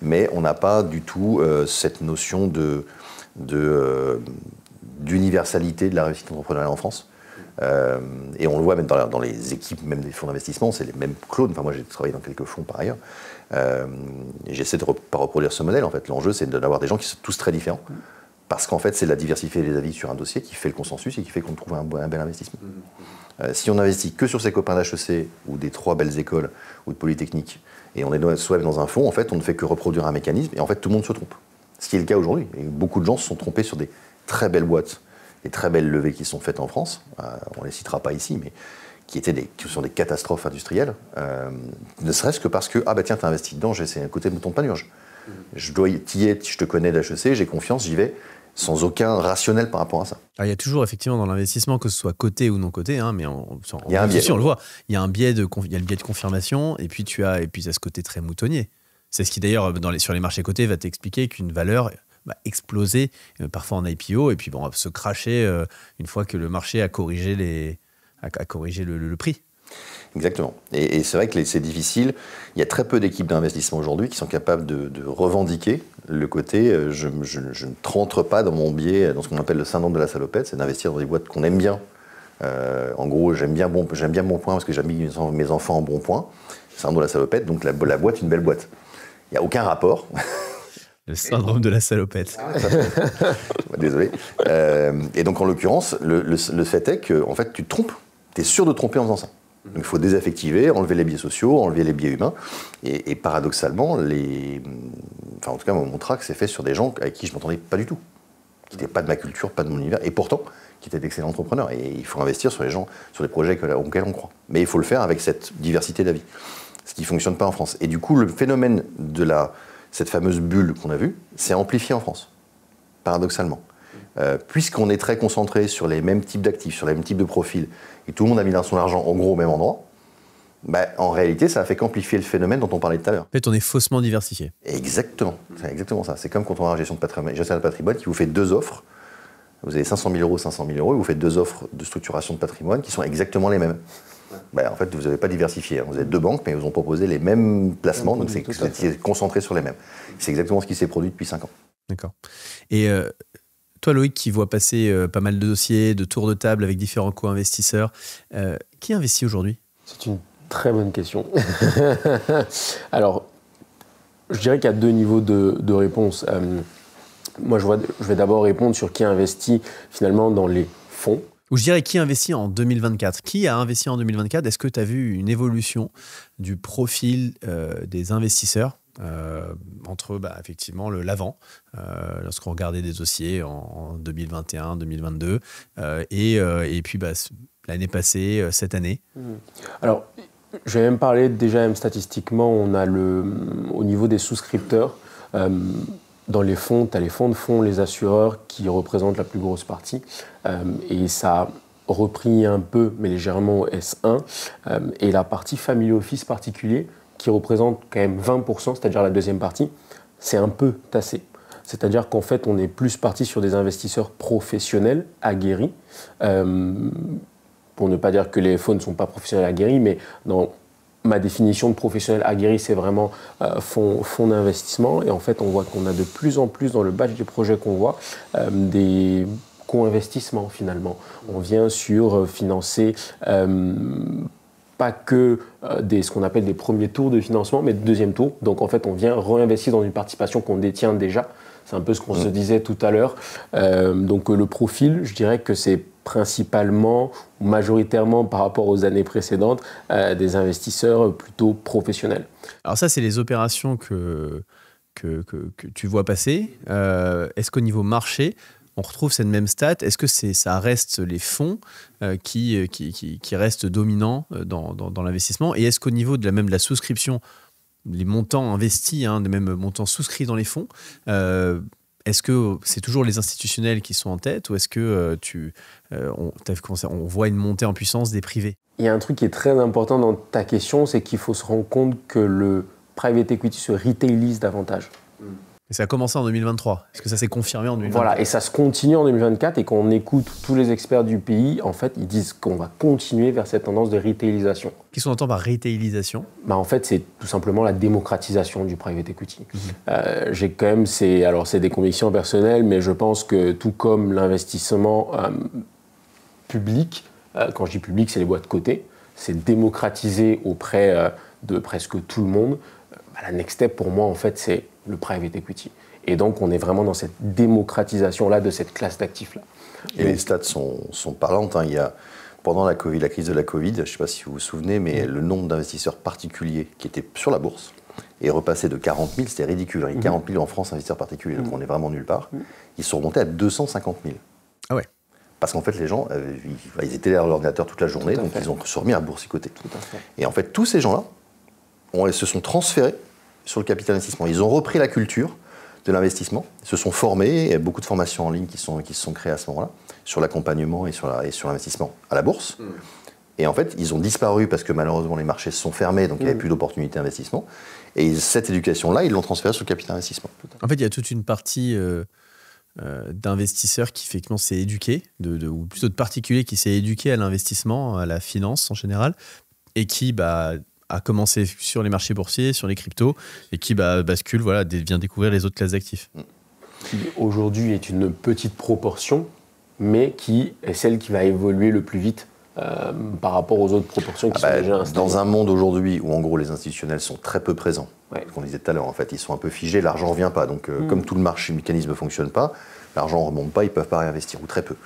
[SPEAKER 3] Mais on n'a pas du tout cette notion d'universalité de la réussite entrepreneuriale en France. Et on le voit même dans les équipes, même des fonds d'investissement, c'est les mêmes clones. Enfin, moi, j'ai travaillé dans quelques fonds par ailleurs. Et j'essaie de ne pas reproduire ce modèle. En fait, l'enjeu, c'est d'avoir des gens qui sont tous très différents. Parce qu'en fait, c'est la diversité des avis sur un dossier qui fait le consensus et qui fait qu'on trouve un bel investissement. Si on investit que sur ses copains d'HEC ou des 3 belles écoles ou de Polytechnique, et on est soi-même dans un fonds, en fait, on ne fait que reproduire un mécanisme, et en fait, tout le monde se trompe. Ce qui est le cas aujourd'hui. Et beaucoup de gens se sont trompés sur des très belles boîtes, des très belles levées qui sont faites en France, on ne les citera pas ici, mais qui sont des catastrophes industrielles, ne serait-ce que parce que, tiens, tu as investi dedans, c'est un côté de mouton de Panurge. Je te connais d'HEC, j'ai confiance, j'y vais, sans aucun rationnel par rapport à ça.
[SPEAKER 1] Alors, il y a toujours effectivement dans l'investissement, que ce soit coté ou non coté, hein, mais
[SPEAKER 3] il y a un biais.
[SPEAKER 1] On le voit, il y a le biais de confirmation, et puis il y a ce côté très moutonnier. C'est ce qui d'ailleurs sur les marchés cotés va t'expliquer qu'une valeur exploser, parfois en IPO, et puis se cracher une fois que le marché a corrigé, le prix.
[SPEAKER 3] Exactement. Et c'est vrai que c'est difficile. Il y a très peu d'équipes d'investissement aujourd'hui qui sont capables de revendiquer le côté je ne rentre pas dans mon biais, dans ce qu'on appelle le syndrome de la salopette, c'est d'investir dans des boîtes qu'on aime bien. En gros, j'aime bien Bon Point parce que j'ai mis mes enfants en Bon Point. Syndrome de la salopette, donc la boîte, une belle boîte. Il n'y a aucun rapport.
[SPEAKER 1] Le syndrome de la salopette.
[SPEAKER 3] Désolé. Et donc, en l'occurrence, le fait est que en fait, tu te trompes. Tu es sûr de te tromper en faisant ça. Donc, il faut désaffectiver, enlever les biais sociaux, enlever les biais humains. Et paradoxalement, en tout cas, mon track s'est fait sur des gens avec qui je ne m'entendais pas du tout. Qui n'étaient pas de ma culture, pas de mon univers. Et pourtant, qui étaient d'excellents entrepreneurs. Et il faut investir sur les gens, sur les projets auxquels on croit. Mais il faut le faire avec cette diversité d'avis. Ce qui ne fonctionne pas en France. Et du coup, le phénomène de cette fameuse bulle qu'on a vue, c'est amplifié en France, paradoxalement. Puisqu'on est très concentré sur les mêmes types d'actifs, sur les mêmes types de profils, et tout le monde a mis dans son argent en gros au même endroit, en réalité, ça a fait qu'amplifier le phénomène dont on parlait tout à l'heure.
[SPEAKER 1] En fait, on est faussement diversifié.
[SPEAKER 3] Exactement, c'est exactement ça. C'est comme quand on a un gestion de patrimoine qui vous fait 2 offres. Vous avez 500 000 euros, 500 000 euros, et vous faites 2 offres de structuration de patrimoine qui sont exactement les mêmes. En fait, vous n'avez pas diversifié. Vous êtes 2 banques, mais ils vous ont proposé les mêmes placements, donc c'est concentré sur les mêmes. C'est exactement ce qui s'est produit depuis 5 ans.
[SPEAKER 1] D'accord. Et toi, Loïc, qui vois passer pas mal de dossiers, de tours de table avec différents co-investisseurs, qui investit aujourd'hui ?
[SPEAKER 2] C'est une très bonne question. Alors, je dirais qu'il y a 2 niveaux de réponse. Moi, je vais d'abord répondre sur qui investit finalement dans les fonds.
[SPEAKER 1] Ou je dirais qui investit en 2024. Qui a investi en 2024 ? Est-ce que tu as vu une évolution du profil des investisseurs entre effectivement l'avant, lorsqu'on regardait des dossiers en 2021, 2022, et puis l'année passée, cette année ?
[SPEAKER 2] Alors, je vais même parler déjà même statistiquement, on a au niveau des souscripteurs, dans les fonds, tu as les fonds de fonds, les assureurs qui représentent la plus grosse partie. Et ça a repris un peu, mais légèrement au S1. Et la partie family office particulier, qui représente quand même 20%, c'est-à-dire la deuxième partie, c'est un peu tassé. C'est-à-dire qu'en fait, on est plus parti sur des investisseurs professionnels aguerris. Pour ne pas dire que les fonds ne sont pas professionnels aguerris, mais dans ma définition de professionnel aguerri, c'est vraiment fonds d'investissement. Et en fait, on voit qu'on a de plus en plus dans le batch des projets qu'on voit des co-investissements finalement. On vient sur financer pas que ce qu'on appelle des premiers tours de financement, mais de deuxième tour. Donc en fait, on vient réinvestir dans une participation qu'on détient déjà. C'est un peu ce qu'on se disait tout à l'heure. Donc le profil, je dirais que c'est principalement, majoritairement par rapport aux années précédentes, des investisseurs plutôt professionnels.
[SPEAKER 1] Alors ça, c'est les opérations que tu vois passer. Est-ce qu'au niveau marché, on retrouve cette même stat ? Est-ce que ça reste les fonds qui restent dominants dans l'investissement ? Et est-ce qu'au niveau de la souscription, les montants investis, les mêmes montants souscrits dans les fonds, est-ce que c'est toujours les institutionnels qui sont en tête, ou est-ce que on voit une montée en puissance des privés ?
[SPEAKER 2] Il y a un truc qui est très important dans ta question, c'est qu'il faut se rendre compte que le private equity se retailise davantage.
[SPEAKER 1] Et ça a commencé en 2023. Est-ce que ça s'est confirmé en 2024 ?
[SPEAKER 2] Voilà, et ça se continue en 2024, et quand on écoute tous les experts du pays, en fait, ils disent qu'on va continuer vers cette tendance de retailisation.
[SPEAKER 1] Qu'est-ce qu'on entend par retailisation ?
[SPEAKER 2] En fait, c'est tout simplement la démocratisation du private equity. J'ai quand même, c'est des convictions personnelles, mais je pense que tout comme l'investissement public, quand je dis public, c'est les boîtes cotées, c'est démocratisé auprès de presque tout le monde. La next step pour moi, en fait, c'est le private equity. Et donc, on est vraiment dans cette démocratisation-là de cette classe d'actifs-là.
[SPEAKER 3] Et les stats sont parlantes. Il y a, pendant la crise de la Covid, je ne sais pas si vous vous souvenez, mais le nombre d'investisseurs particuliers qui étaient sur la bourse est repassé de 40 000, c'était ridicule. Il y a 40 000 en France, investisseurs particuliers, donc on est vraiment nulle part. Ils sont remontés à 250 000.
[SPEAKER 1] Ah ouais.
[SPEAKER 3] Parce qu'en fait, les gens, ils étaient derrière l'ordinateur toute la journée, donc ils ont se remis à boursicoter.
[SPEAKER 2] Tout à fait.
[SPEAKER 3] Et en fait, tous ces gens-là se sont transférés sur le capital investissement. Ils ont repris la culture de l'investissement, ils se sont formés, il y a beaucoup de formations en ligne qui se sont créées à ce moment-là, sur l'accompagnement et sur l'investissement à la bourse. Et en fait, ils ont disparu parce que malheureusement les marchés se sont fermés, donc il n'y avait plus d'opportunités d'investissement. Et cette éducation-là, ils l'ont transférée sur le capital investissement.
[SPEAKER 1] En fait, il y a toute une partie d'investisseurs qui effectivement s'est éduqué, ou plutôt de particuliers qui s'est éduqué à l'investissement, à la finance en général, et qui a commencé sur les marchés boursiers, sur les cryptos, et qui bascule, vient découvrir les autres classes d'actifs.
[SPEAKER 2] Qui aujourd'hui est une petite proportion, mais qui est celle qui va évoluer le plus vite par rapport aux autres proportions qui sont déjà installées.
[SPEAKER 3] Dans un monde aujourd'hui où en gros les institutionnels sont très peu présents, ce qu'on disait tout à l'heure, en fait, ils sont un peu figés, l'argent ne revient pas. Donc comme tout le marché, le mécanisme ne fonctionne pas, l'argent ne remonte pas, ils ne peuvent pas réinvestir, ou très peu.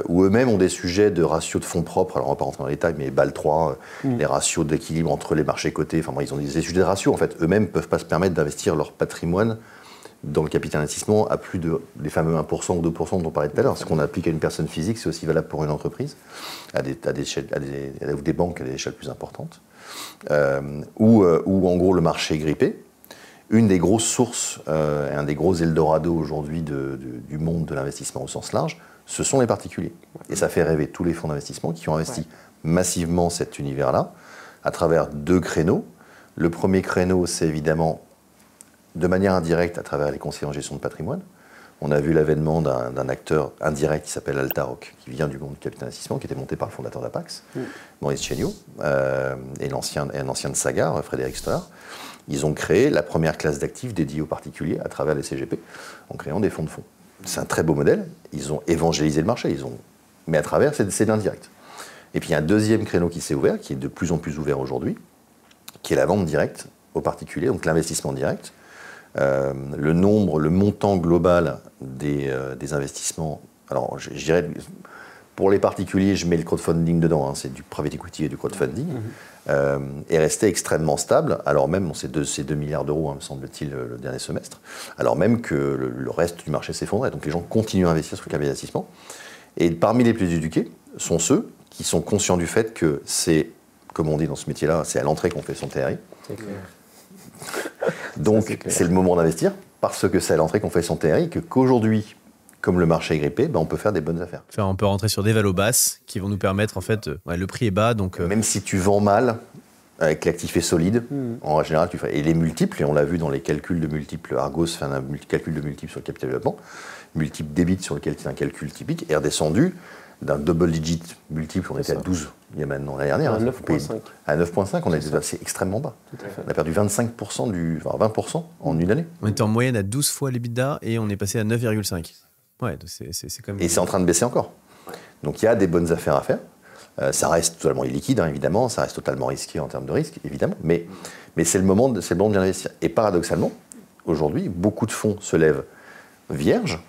[SPEAKER 3] Ou eux-mêmes ont des sujets de ratios de fonds propres, alors on ne va pas rentrer dans les détails, mais BAL 3, les ratios d'équilibre entre les marchés cotés, enfin ils ont des sujets de ratios, en fait, eux-mêmes ne peuvent pas se permettre d'investir leur patrimoine dans le capital investissement à plus des fameux 1% ou 2% dont on parlait tout à l'heure. Ce qu'on applique à une personne physique, c'est aussi valable pour une entreprise, à des banques à des échelles plus importantes, où en gros le marché est grippé. Une des grosses sources, un des gros Eldorado aujourd'hui du monde de l'investissement au sens large, ce sont les particuliers. Et ça fait rêver tous les fonds d'investissement qui ont investi massivement cet univers-là, à travers 2 créneaux. Le premier créneau, c'est évidemment de manière indirecte à travers les conseillers en gestion de patrimoine. On a vu l'avènement d'un acteur indirect qui s'appelle Altaroc, qui vient du monde du capital investissement, qui était monté par le fondateur d'Apax, Maurice Chéniaud, et un ancien de Sagard, Frédéric Stoller. Ils ont créé la première classe d'actifs dédiée aux particuliers à travers les CGP, en créant des fonds de fonds. C'est un très beau modèle. Ils ont évangélisé le marché, mais à travers, c'est l'indirect. Et puis il y a un deuxième créneau qui s'est ouvert, qui est de plus en plus ouvert aujourd'hui, qui est la vente directe aux particuliers, donc l'investissement direct. Le montant global des investissements, alors je dirais, pour les particuliers, je mets le crowdfunding dedans, c'est du private equity et du crowdfunding, est resté extrêmement stable, alors même, c'est 2 milliards d'euros, me semble-t-il, le dernier semestre, alors même que le reste du marché s'effondrait. Donc les gens continuent à investir sur le capital d'investissement. Et parmi les plus éduqués sont ceux qui sont conscients du fait que c'est, comme on dit dans ce métier-là, c'est à l'entrée qu'on fait son TRI.
[SPEAKER 2] C'est clair.
[SPEAKER 3] Donc c'est le moment d'investir, parce que c'est à l'entrée qu'on fait son TRI, qu'aujourd'hui, comme le marché est grippé, on peut faire des bonnes affaires.
[SPEAKER 1] On peut rentrer sur des valos basses qui vont nous permettre, en fait, le prix est bas, donc...
[SPEAKER 3] Même si tu vends mal, avec l'actif est solide, en général, tu fais... Et les multiples, et on l'a vu dans les calculs de multiples, Argos fait un calcul de multiples sur le capital développement, multiple débit sur lequel c'est un calcul typique, est redescendu d'un double digit multiple, on était à 12 il y a maintenant l'année dernière.
[SPEAKER 2] À 9,5.
[SPEAKER 3] À 9,5, c'est extrêmement bas. On a perdu 25%, 20% en une année.
[SPEAKER 1] On était en moyenne à 12 fois l'EBITDA et on est passé à 9,5. Ouais, c'est quand même...
[SPEAKER 3] Et c'est en train de baisser encore. Donc il y a des bonnes affaires à faire. Ça reste totalement illiquide, évidemment. Ça reste totalement risqué en termes de risque, évidemment. Mais c'est le moment de bien investir. Et paradoxalement, aujourd'hui, beaucoup de fonds se lèvent vierges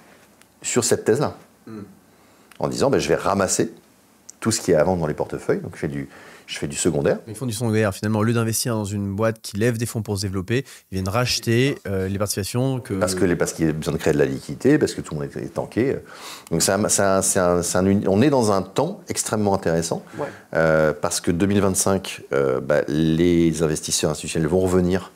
[SPEAKER 3] sur cette thèse-là. En disant, je vais ramasser tout ce qui est à vendre dans les portefeuilles. Donc je fais du secondaire.
[SPEAKER 1] Ils font du secondaire. Finalement, au lieu d'investir dans une boîte qui lève des fonds pour se développer, ils viennent racheter les participations. Parce
[SPEAKER 3] qu'il y a besoin de créer de la liquidité, parce que tout le monde est tanké. Donc on est dans un temps extrêmement intéressant, parce que 2025, les investisseurs institutionnels vont revenir,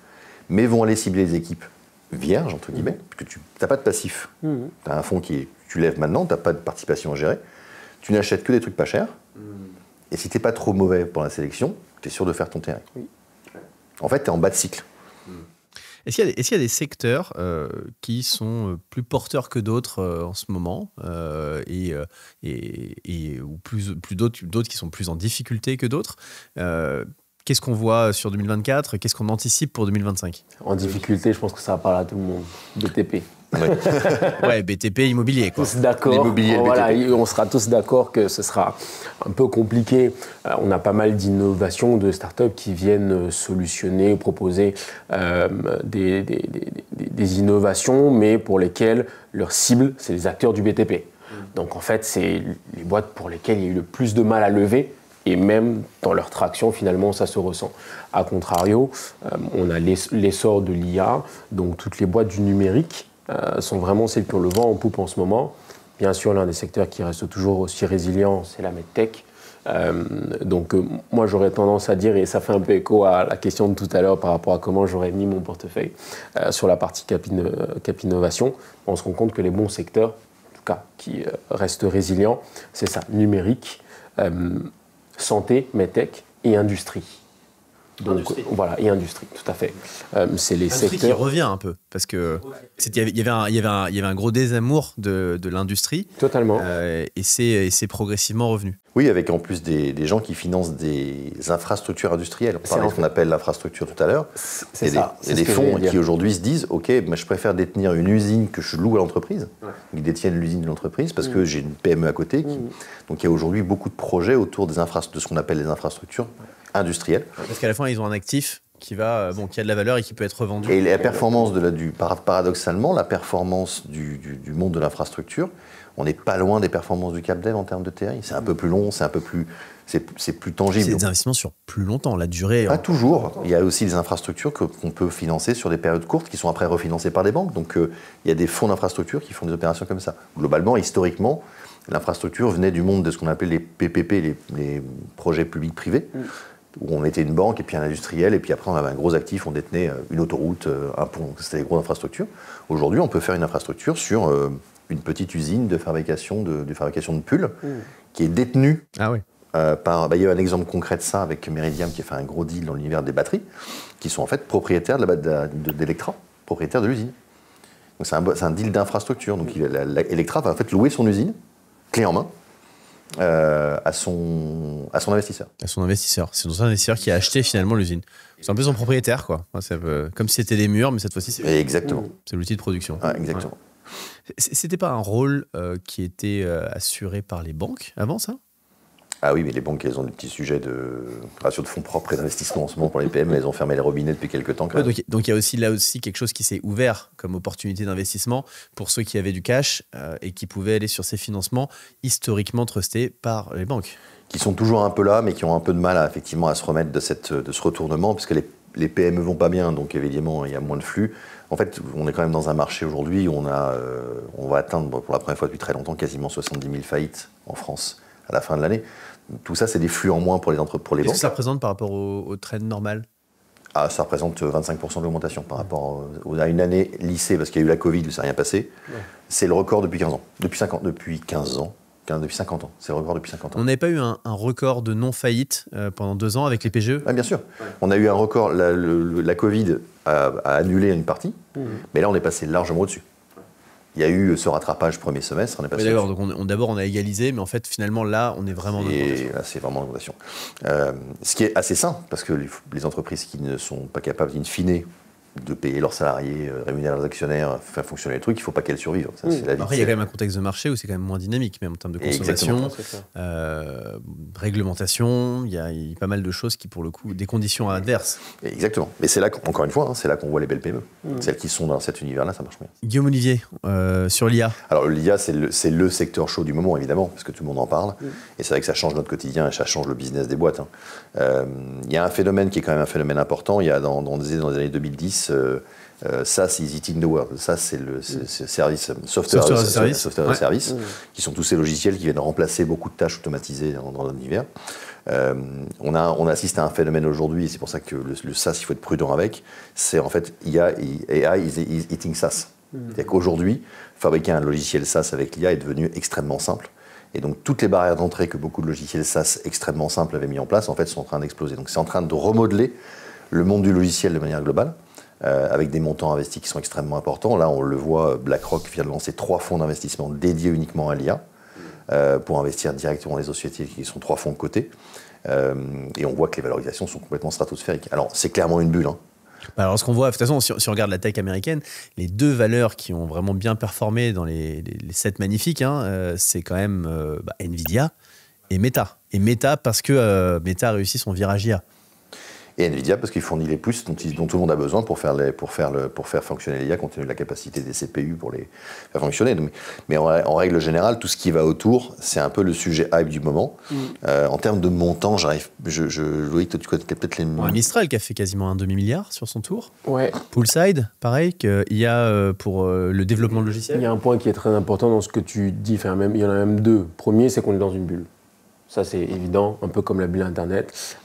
[SPEAKER 3] mais vont aller cibler les équipes vierges, entre guillemets, parce que tu n'as pas de passif. Tu as un fonds tu lèves maintenant, tu n'as pas de participation à gérer, tu n'achètes que des trucs pas chers, et si tu n'es pas trop mauvais pour la sélection, tu es sûr de faire ton terrain. En fait, tu es en bas de cycle.
[SPEAKER 1] Est-ce qu'il y a des secteurs qui sont plus porteurs que d'autres en ce moment, ou plus d'autres qui sont plus en difficulté que d'autres Qu'est-ce qu'on voit sur 2024 ? Qu'est-ce qu'on anticipe pour 2025 ?
[SPEAKER 2] En difficulté, je pense que ça va parler à tout le monde. BTP.
[SPEAKER 1] Ouais, BTP, immobilier, quoi.
[SPEAKER 2] Tous d'accord. On sera tous d'accord que ce sera un peu compliqué. On a pas mal d'innovations, de startups qui viennent solutionner, proposer des innovations, mais pour lesquelles leur cible, c'est les acteurs du BTP. Donc en fait, c'est les boîtes pour lesquelles il y a eu le plus de mal à lever. Et même dans leur traction, finalement, ça se ressent. A contrario, on a l'essor de l'IA, donc toutes les boîtes du numérique sont vraiment celles qui ont le vent en poupe en ce moment. Bien sûr, l'un des secteurs qui reste toujours aussi résilient, c'est la medtech. Donc moi, j'aurais tendance à dire, et ça fait un peu écho à la question de tout à l'heure par rapport à comment j'aurais mis mon portefeuille sur la partie cap innovation, on se rend compte que les bons secteurs, en tout cas, qui restent résilients, c'est ça, numérique, santé, medtech et industrie. Donc voilà, et industrie, tout à fait. C'est les
[SPEAKER 1] L'industrie
[SPEAKER 2] secteurs
[SPEAKER 1] qui revient un peu, parce que il y avait un gros désamour de l'industrie.
[SPEAKER 2] Totalement.
[SPEAKER 1] Et c'est progressivement revenu.
[SPEAKER 3] Oui, avec en plus des gens qui financent des infrastructures industrielles. On parlait de ce qu'on appelle l'infrastructure tout à l'heure. Il y a des fonds qui aujourd'hui se disent « Ok, mais je préfère détenir une usine que je loue à l'entreprise. Ouais. » Ils détiennent l'usine de l'entreprise parce que j'ai une PME à côté. Donc il y a aujourd'hui beaucoup de projets autour de ce qu'on appelle les infrastructures industrielles.
[SPEAKER 1] Parce qu'à la fin, ils ont un actif qui a de la valeur et qui peut être revendu.
[SPEAKER 3] Et la performance, paradoxalement, la performance du monde de l'infrastructure, on n'est pas loin des performances du CapDev en termes de TRI. C'est un peu plus long, c'est plus tangible.
[SPEAKER 1] C'est des investissements sur plus longtemps, la durée.
[SPEAKER 3] Pas toujours. Il y a aussi des infrastructures qu'on peut financer sur des périodes courtes qui sont après refinancées par des banques. Donc il y a des fonds d'infrastructure qui font des opérations comme ça. Globalement, historiquement, l'infrastructure venait du monde de ce qu'on appelle les PPP, les projets publics-privés, où on était une banque et puis un industriel, et puis après on avait un gros actif, on détenait une autoroute, un pont, c'était des grosses infrastructures. Aujourd'hui, on peut faire une infrastructure sur une petite usine de fabrication de pulls qui est détenue par... il y a un exemple concret de ça avec Meridiam qui a fait un gros deal dans l'univers des batteries, qui sont en fait propriétaires d'Electra, propriétaires de l'usine. Donc c'est un deal d'infrastructure. Donc Electra va en fait louer son usine, clé en main, à son investisseur.
[SPEAKER 1] À son investisseur. C'est son investisseur qui a acheté finalement l'usine. C'est un peu son propriétaire, quoi. Comme si c'était des murs, mais cette fois-ci, c'est l'outil de production.
[SPEAKER 3] Ah, exactement.
[SPEAKER 1] Ouais. C'était pas un rôle qui était assuré par les banques avant, ça ?
[SPEAKER 3] Ah oui, mais les banques, elles ont des petits sujets de ratio de fonds propres et d'investissement en ce moment pour les PM, elles ont fermé les robinets depuis quelques temps.
[SPEAKER 1] Donc il y a là aussi quelque chose qui s'est ouvert comme opportunité d'investissement pour ceux qui avaient du cash et qui pouvaient aller sur ces financements historiquement trustés par les banques.
[SPEAKER 3] Qui sont toujours un peu là, mais qui ont un peu de mal effectivement à se remettre de ce retournement, puisque les PME vont pas bien, donc évidemment il y a moins de flux. En fait, on est quand même dans un marché aujourd'hui où on va atteindre pour la première fois depuis très longtemps quasiment 70 000 faillites en France à la fin de l'année. Tout ça, c'est des flux en moins pour les banques.
[SPEAKER 1] Qu'est-ce que ça représente par rapport au trend normal ?
[SPEAKER 3] Ça représente 25% de l'augmentation par rapport à une année lissée, parce qu'il y a eu la Covid où ça n'a rien passé. Ouais. C'est le record depuis 15 ans. Depuis 50 ans. C'est le record depuis 50 ans.
[SPEAKER 1] On n'avait pas eu un record de non-faillite pendant 2 ans avec les PGE ?
[SPEAKER 3] Bien sûr. Ouais. On a eu un record. La Covid a annulé une partie, mais là, on est passé largement au-dessus. Il y a eu ce rattrapage premier semestre, on est passé.
[SPEAKER 1] D'accord, donc d'abord on a égalisé, mais en fait finalement là on est vraiment dans l'augmentation.
[SPEAKER 3] Là c'est vraiment l'augmentation. Ce qui est assez simple, parce que les entreprises qui ne sont pas capables in fine de payer leurs salariés, rémunérer leurs actionnaires, faire fonctionner les trucs, il ne faut pas qu'elles survivent. Ça, c'est la vie.
[SPEAKER 1] Après, il y a quand même un contexte de marché où c'est quand même moins dynamique, même en termes de consommation, réglementation, il y a pas mal de choses qui, pour le coup, des conditions adverses.
[SPEAKER 3] Exactement. Mais c'est là, encore une fois, c'est là qu'on voit les belles PME. Celles qui sont dans cet univers-là, ça marche bien.
[SPEAKER 1] Guillaume Olivier, sur l'IA.
[SPEAKER 3] Alors, l'IA, c'est le secteur chaud du moment, évidemment, parce que tout le monde en parle. Et c'est vrai que ça change notre quotidien et ça change le business des boîtes. Il y a un phénomène qui est quand même un phénomène important. Il y a dans les années 2010, SaaS is eating the world. SaaS, c'est le service, software as a service, qui sont tous ces logiciels qui viennent remplacer beaucoup de tâches automatisées dans l'univers. On assiste à un phénomène aujourd'hui, et c'est pour ça que le SaaS, il faut être prudent avec. C'est en fait AI is eating SaaS. C'est-à-dire qu'aujourd'hui, fabriquer un logiciel SaaS avec l'IA est devenu extrêmement simple. Et donc, toutes les barrières d'entrée que beaucoup de logiciels SaaS extrêmement simples avaient mis en place, en fait, sont en train d'exploser. Donc, c'est en train de remodeler le monde du logiciel de manière globale, avec des montants investis qui sont extrêmement importants. Là, on le voit, BlackRock vient de lancer 3 fonds d'investissement dédiés uniquement à l'IA, pour investir directement dans les sociétés qui sont 3 fonds cotés. Et on voit que les valorisations sont complètement stratosphériques. Alors, c'est clairement une bulle, hein.
[SPEAKER 1] Alors, ce qu'on voit, de toute façon, si on regarde la tech américaine, les 2 valeurs qui ont vraiment bien performé dans les 7 magnifiques, c'est quand même Nvidia et Meta. Et Meta parce que Meta a réussi son virage IA.
[SPEAKER 3] Et Nvidia parce qu'il fournit les puces dont tout le monde a besoin pour faire fonctionner l'IA, compte tenu de la capacité des CPU pour les faire fonctionner. Mais en règle générale, tout ce qui va autour, c'est un peu le sujet hype du moment. En termes de montant, Loïc, toi, tu connais peut-être les...
[SPEAKER 1] Mistral qui a fait quasiment un demi-milliard sur son tour.
[SPEAKER 2] Ouais.
[SPEAKER 1] Poolside, pareil, qu'il y a pour le développement de logiciels.
[SPEAKER 2] Il y a un point qui est très important dans ce que tu dis. Il y en a même 2. Premier, c'est qu'on est dans une bulle. Ça, c'est évident, un peu comme la bulle Internet.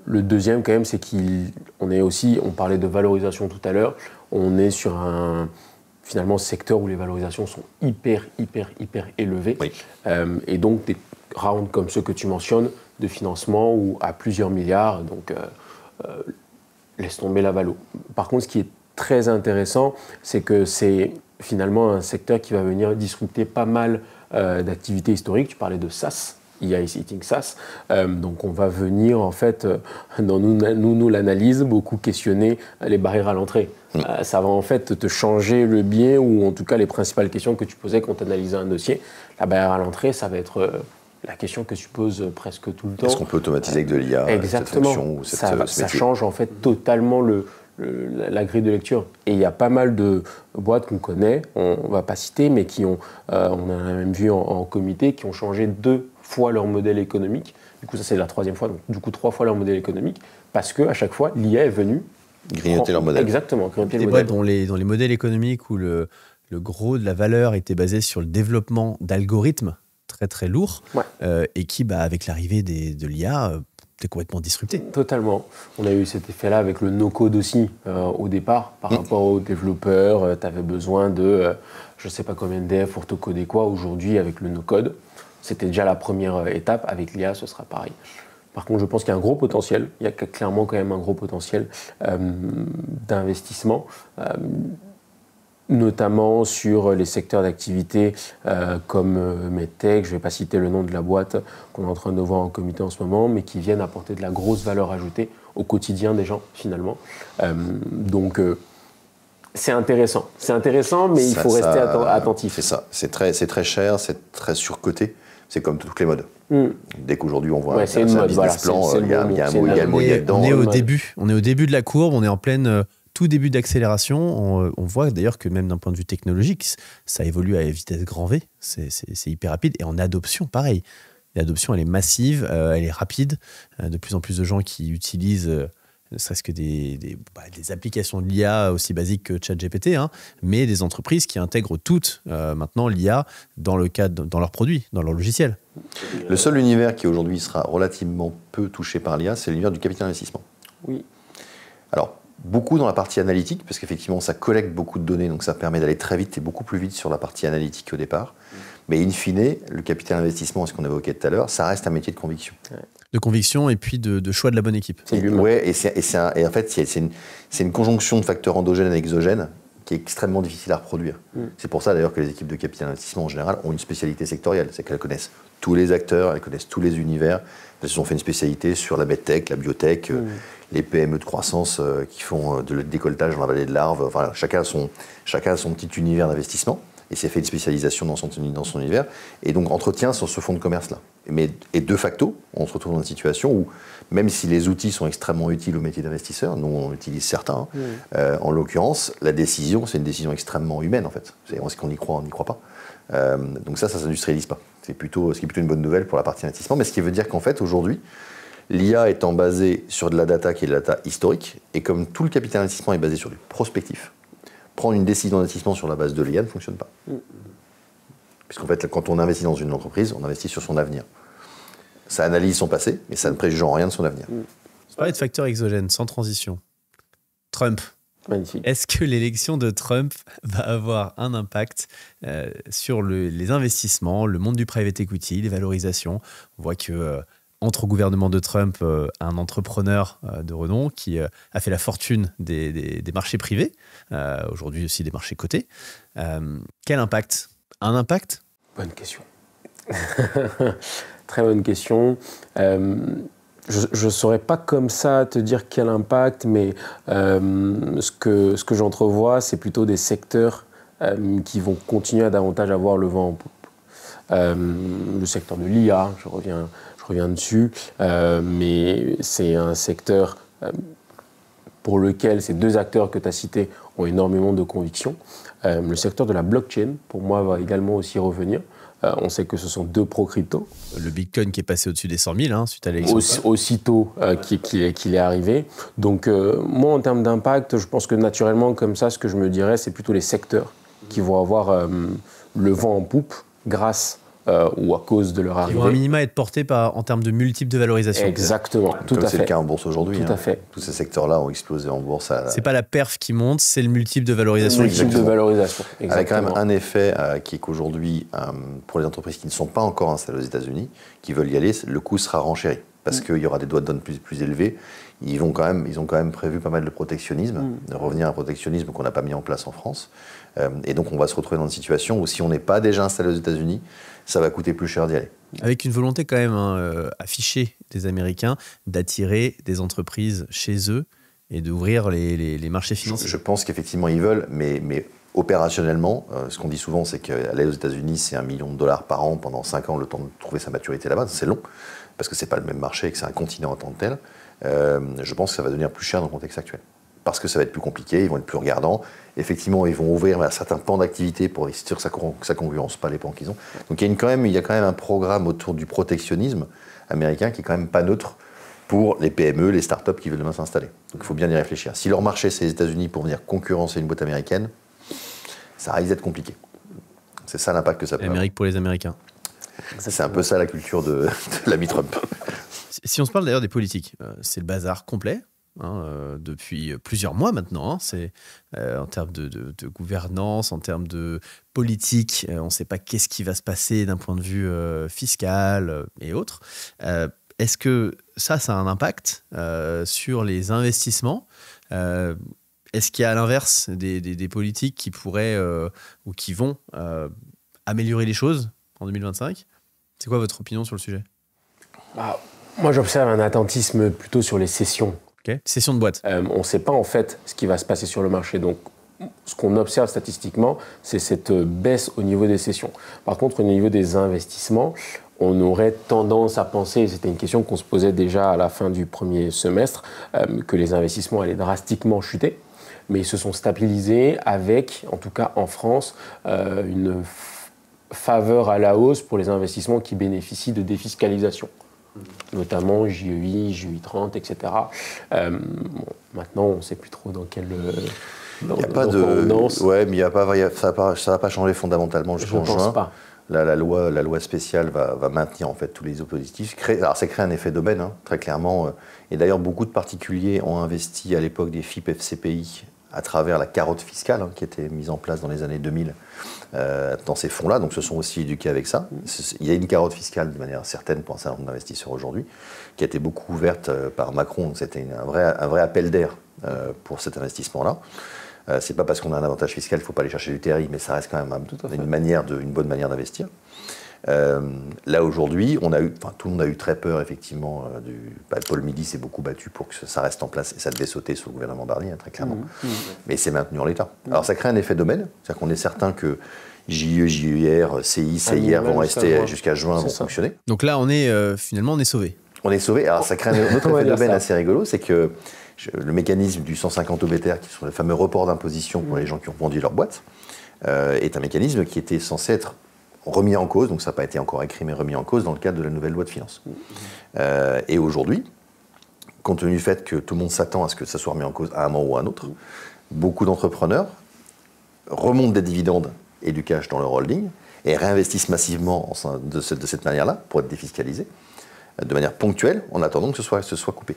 [SPEAKER 2] Le deuxième, quand même, c'est qu'on est aussi, on parlait de valorisation tout à l'heure, on est sur un, finalement, secteur où les valorisations sont hyper élevées. Oui. Et donc, des rounds comme ceux que tu mentionnes de financement ou à plusieurs milliards. Donc, laisse tomber la valo. Par contre, ce qui est très intéressant, c'est que c'est finalement un secteur qui va venir disrupter pas mal d'activités historiques. Tu parlais de SaaS. IA Sitting SaaS. Donc on va venir en fait, dans nous l'analyse, beaucoup questionner les barrières à l'entrée. Ça va en fait te changer le biais ou en tout cas les principales questions que tu posais quand tu analysais un dossier. La barrière à l'entrée, ça va être la question que tu poses presque tout le temps.
[SPEAKER 3] Est-ce qu'on peut automatiser avec de l'IA
[SPEAKER 2] cette fonction ou ça change en fait totalement la grille de lecture. Et il y a pas mal de boîtes qu'on connaît, on ne va pas citer, mais qui ont, on a même vu en comité, qui ont changé 2 fois leur modèle économique. Du coup, ça c'est la 3e fois, donc du coup 3 fois leur modèle économique, parce qu'à chaque fois, l'IA est venue
[SPEAKER 3] grignoter leur modèle.
[SPEAKER 2] Exactement, grignoter le
[SPEAKER 1] modèle.
[SPEAKER 2] modèle.
[SPEAKER 1] Dans les modèles économiques où le gros de la valeur était basé sur le développement d'algorithmes très très lourds, et qui, avec l'arrivée de l'IA, était complètement disrupté.
[SPEAKER 2] Totalement. On a eu cet effet-là avec le no-code aussi, au départ, par rapport aux développeurs. Tu avais besoin de, je ne sais pas combien de devs pour te coder quoi. Aujourd'hui, avec le no-code, c'était déjà la première étape. Avec l'IA, ce sera pareil. Par contre, je pense qu'il y a un gros potentiel. Il y a clairement quand même un gros potentiel d'investissement, notamment sur les secteurs d'activité comme MedTech. Je ne vais pas citer le nom de la boîte qu'on est en train de voir en comité en ce moment, mais qui viennent apporter de la grosse valeur ajoutée au quotidien des gens, finalement. Donc, c'est intéressant. C'est intéressant, mais il faut rester attentif.
[SPEAKER 3] C'est ça. C'est très cher, c'est très surcoté. C'est comme toutes les modes. Dès qu'aujourd'hui on voit un business plan, il y a un mot égal, mot égal dedans.
[SPEAKER 1] On est au début de la courbe, on est en pleine tout début d'accélération. On voit d'ailleurs que même d'un point de vue technologique, ça évolue à vitesse grand V. C'est hyper rapide. Et en adoption, pareil. L'adoption, elle est massive, elle est rapide. De plus en plus de gens qui utilisent ne serait-ce que des applications de l'IA aussi basiques que ChatGPT, mais des entreprises qui intègrent toutes maintenant l'IA dans leurs produits, dans leurs logiciels.
[SPEAKER 3] Le seul univers qui aujourd'hui sera relativement peu touché par l'IA, c'est l'univers du capital investissement.
[SPEAKER 2] Oui.
[SPEAKER 3] Alors, beaucoup dans la partie analytique, parce qu'effectivement, ça collecte beaucoup de données, donc ça permet d'aller très vite et beaucoup plus vite sur la partie analytique qu'au départ. Mais in fine, le capital investissement, ce qu'on évoquait tout à l'heure, ça reste un métier de conviction.
[SPEAKER 1] De conviction et puis de choix de la bonne équipe.
[SPEAKER 3] Oui, et en fait, c'est une conjonction de facteurs endogènes et exogènes qui est extrêmement difficile à reproduire. C'est pour ça d'ailleurs que les équipes de capital investissement en général ont une spécialité sectorielle, c'est qu'elles connaissent tous les acteurs, elles connaissent tous les univers. Elles se sont fait une spécialité sur la medtech, la biotech, les PME de croissance qui font de décolletage dans la vallée de l'Arve. Enfin, chacun a son petit univers d'investissement et s'est fait une spécialisation dans son univers et donc entretient sur ce fonds de commerce-là. Et de facto, on se retrouve dans une situation où, même si les outils sont extrêmement utiles au métier d'investisseur, nous on utilise certains, en l'occurrence, la décision, c'est une décision extrêmement humaine en fait. Est-ce qu'on y croit, on n'y croit pas. Donc ça s'industrialise pas. Ce qui est plutôt une bonne nouvelle pour la partie investissement, mais ce qui veut dire qu'en fait, aujourd'hui, l'IA étant basée sur de la data qui est de la data historique, et comme tout le capital investissement est basé sur du prospectif, prendre une décision d'investissement sur la base de l'IA ne fonctionne pas. Puisqu'en fait, quand on investit dans une entreprise, on investit sur son avenir. Ça analyse son passé, mais ça ne préjuge en rien de son avenir.
[SPEAKER 1] Je parlais de facteurs exogènes, sans transition. Trump.
[SPEAKER 2] Magnifique.
[SPEAKER 1] Est-ce que l'élection de Trump va avoir un impact sur les investissements, le monde du private equity, les valorisations? On voit que entre au gouvernement de Trump un entrepreneur de renom qui a fait la fortune des marchés privés, aujourd'hui aussi des marchés cotés. Quel impact? Un impact?
[SPEAKER 2] Bonne question. Très bonne question. Je ne saurais pas comme ça te dire quel impact, mais ce que j'entrevois, c'est plutôt des secteurs qui vont continuer à davantage avoir le vent en poupe. Le secteur de l'IA, je reviens dessus, mais c'est un secteur pour lequel ces 2 acteurs que tu as cités ont énormément de conviction. Le secteur de la blockchain, pour moi, va également aussi revenir. On sait que ce sont 2 pro-crypto.
[SPEAKER 1] Le Bitcoin qui est passé au-dessus des 100 000 suite à l'élection.
[SPEAKER 2] Aussitôt qu'il est arrivé. Donc, moi, en termes d'impact, je pense que naturellement, comme ça, ce que je me dirais, c'est plutôt les secteurs qui vont avoir le vent en poupe grâce ou à cause de leur arrivée.
[SPEAKER 1] Ils vont à minima être portés en termes de multiples de valorisation.
[SPEAKER 2] Exactement, tout à fait.
[SPEAKER 3] C'est le cas en bourse aujourd'hui.
[SPEAKER 2] Tout à fait.
[SPEAKER 3] Tous ces secteurs-là ont explosé en bourse.
[SPEAKER 1] C'est pas la perf qui monte, c'est le multiple de valorisation.
[SPEAKER 2] Le multiple de valorisation, exactement.
[SPEAKER 3] Avec quand même un effet qui est qu'aujourd'hui, pour les entreprises qui ne sont pas encore installées aux États-Unis, qui veulent y aller, le coût sera renchéri. parce qu'il y aura des droits de douane plus élevés. Ils ont quand même prévu pas mal de protectionnisme, de revenir à un protectionnisme qu'on n'a pas mis en place en France. Et donc on va se retrouver dans une situation où si on n'est pas déjà installé aux États-Unis, ça va coûter plus cher d'y aller.
[SPEAKER 1] Avec une volonté quand même affichée des Américains d'attirer des entreprises chez eux et d'ouvrir les marchés financiers.
[SPEAKER 3] Je pense qu'effectivement ils veulent, mais opérationnellement, ce qu'on dit souvent, c'est qu'aller aux États-Unis, c'est $1 million par an pendant 5 ans, le temps de trouver sa maturité là-bas. C'est long, parce que c'est pas le même marché et que c'est un continent en tant que tel. Je pense que ça va devenir plus cher dans le contexte actuel. Parce que ça va être plus compliqué, ils vont être plus regardants. Effectivement, ils vont ouvrir certains pans d'activité pour être sûr que ça ne concurrence pas les pans qu'ils ont. Donc il y a quand même un programme autour du protectionnisme américain qui est quand même pas neutre pour les PME, les startups qui veulent demain s'installer. Donc il faut bien y réfléchir. Si leur marché c'est les États-Unis pour venir concurrencer une boîte américaine, ça risque d'être compliqué. C'est ça l'impact que ça peut avoir.
[SPEAKER 1] L'Amérique pour les Américains.
[SPEAKER 3] C'est un peu ça la culture de l'ami Trump.
[SPEAKER 1] Si on se parle d'ailleurs des politiques, c'est le bazar complet. Depuis plusieurs mois maintenant, c'est en termes de gouvernance, en termes de politique, on ne sait pas qu'est-ce qui va se passer d'un point de vue fiscal et autres. Est-ce que ça a un impact sur les investissements Est-ce qu'il y a à l'inverse des politiques qui pourraient ou qui vont améliorer les choses en 2025 ? C'est quoi votre opinion sur le sujet ?
[SPEAKER 2] Moi, j'observe un attentisme plutôt sur les cessions.
[SPEAKER 1] Okay. Cession de boîte.
[SPEAKER 2] On ne sait pas en fait ce qui va se passer sur le marché. Donc, ce qu'on observe statistiquement, c'est cette baisse au niveau des cessions. Par contre, au niveau des investissements, on aurait tendance à penser, c'était une question qu'on se posait déjà à la fin du premier semestre, que les investissements allaient drastiquement chuter. Mais ils se sont stabilisés avec, en tout cas en France, une faveur à la hausse pour les investissements qui bénéficient de défiscalisation. Notamment JEI, JEI30, etc. Maintenant, on ne sait plus trop dans quelle provenance.
[SPEAKER 3] Ouais, mais ça va pas changer fondamentalement jusqu'en juin. Je pense pas. La loi spéciale va maintenir en fait tous les dispositifs. Alors ça crée un effet d'aubaine, très clairement. Et d'ailleurs, beaucoup de particuliers ont investi à l'époque des FIP FCPI à travers la carotte fiscale qui était mise en place dans les années 2000 dans ces fonds-là, donc se sont aussi éduqués avec ça. Il y a une carotte fiscale de manière certaine pour un certain nombre d'investisseurs aujourd'hui, qui a été beaucoup ouverte par Macron, donc c'était un vrai appel d'air pour cet investissement-là. C'est pas parce qu'on a un avantage fiscal qu'il ne faut pas aller chercher du terri, mais ça reste quand même une bonne manière d'investir. Là aujourd'hui, tout le monde a eu très peur effectivement. Paul Midi s'est beaucoup battu pour que ça reste en place et ça devait sauter sous le gouvernement Barnier, très clairement. Mais c'est maintenu en l'état. Alors ça crée un effet domaine, c'est-à-dire qu'on est certain que JE, JER, CI, CIR vont rester jusqu'à juin, vont fonctionner.
[SPEAKER 1] Donc là, finalement, on est sauvé.
[SPEAKER 3] On est sauvé. Alors ça crée un autre effet domaine assez rigolo, c'est que le mécanisme du 150 obétaires, qui sont les fameux reports d'imposition pour les gens qui ont vendu leur boîte, est un mécanisme qui était censé être remis en cause, donc ça n'a pas été encore écrit, mais remis en cause dans le cadre de la nouvelle loi de finances. Et aujourd'hui, compte tenu du fait que tout le monde s'attend à ce que ça soit remis en cause à un moment ou à un autre, beaucoup d'entrepreneurs remontent des dividendes et du cash dans leur holding et réinvestissent massivement de cette manière-là pour être défiscalisés, de manière ponctuelle, en attendant que ce soit coupé.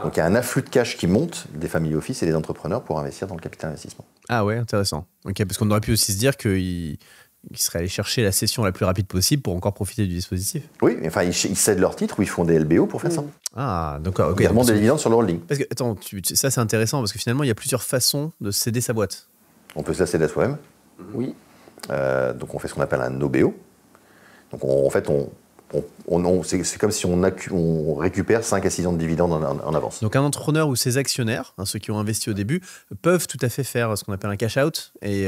[SPEAKER 3] Donc il y a un afflux de cash qui monte des family office et des entrepreneurs pour investir dans le capital investissement.
[SPEAKER 1] Ah ouais, intéressant. Okay, parce qu'on aurait pu aussi se dire qu'ils seraient allés chercher la cession la plus rapide possible pour encore profiter du dispositif.
[SPEAKER 3] Oui, enfin ils cèdent leur titre ou ils font des LBO pour faire ça.
[SPEAKER 1] Ah, donc ok.
[SPEAKER 3] Ils remontent des dividendes sur leur holding.
[SPEAKER 1] Parce que attends, ça c'est intéressant parce que finalement il y a plusieurs façons de céder sa boîte.
[SPEAKER 3] On peut se la céder à soi-même.
[SPEAKER 2] Oui.
[SPEAKER 3] Donc on fait ce qu'on appelle un OBO. Donc en fait c'est comme si on récupère 5 à 6 ans de dividendes en avance.
[SPEAKER 1] Donc un entrepreneur ou ses actionnaires, ceux qui ont investi au début, peuvent tout à fait faire ce qu'on appelle un cash-out et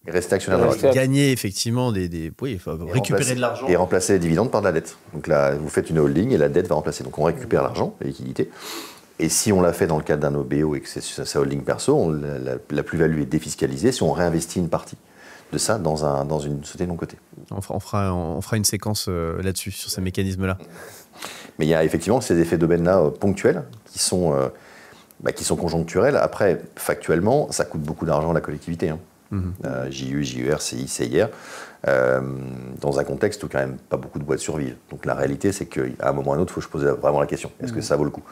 [SPEAKER 3] rester actionnaire de la boîte.
[SPEAKER 1] Gagner effectivement récupérer de l'argent.
[SPEAKER 3] Et remplacer les dividendes par de la dette. Donc là, vous faites une holding et la dette va remplacer. Donc on récupère l'argent, la liquidité. Et si on l'a fait dans le cadre d'un OBO et que c'est sa holding perso, la plus-value est défiscalisée si on réinvestit une partie de ça dans une société non cotée.
[SPEAKER 1] On fera une séquence là-dessus, sur ces mécanismes-là.
[SPEAKER 3] Mais il y a effectivement ces effets d'aubaine-là ponctuels qui sont conjoncturels. Après, factuellement, ça coûte beaucoup d'argent à la collectivité. JU, JER, CI, CIR, dans un contexte où quand même pas beaucoup de boîtes survivent. Donc la réalité, c'est qu'à un moment ou à un autre, il faut se poser vraiment la question. Est-ce que ça vaut le coup ?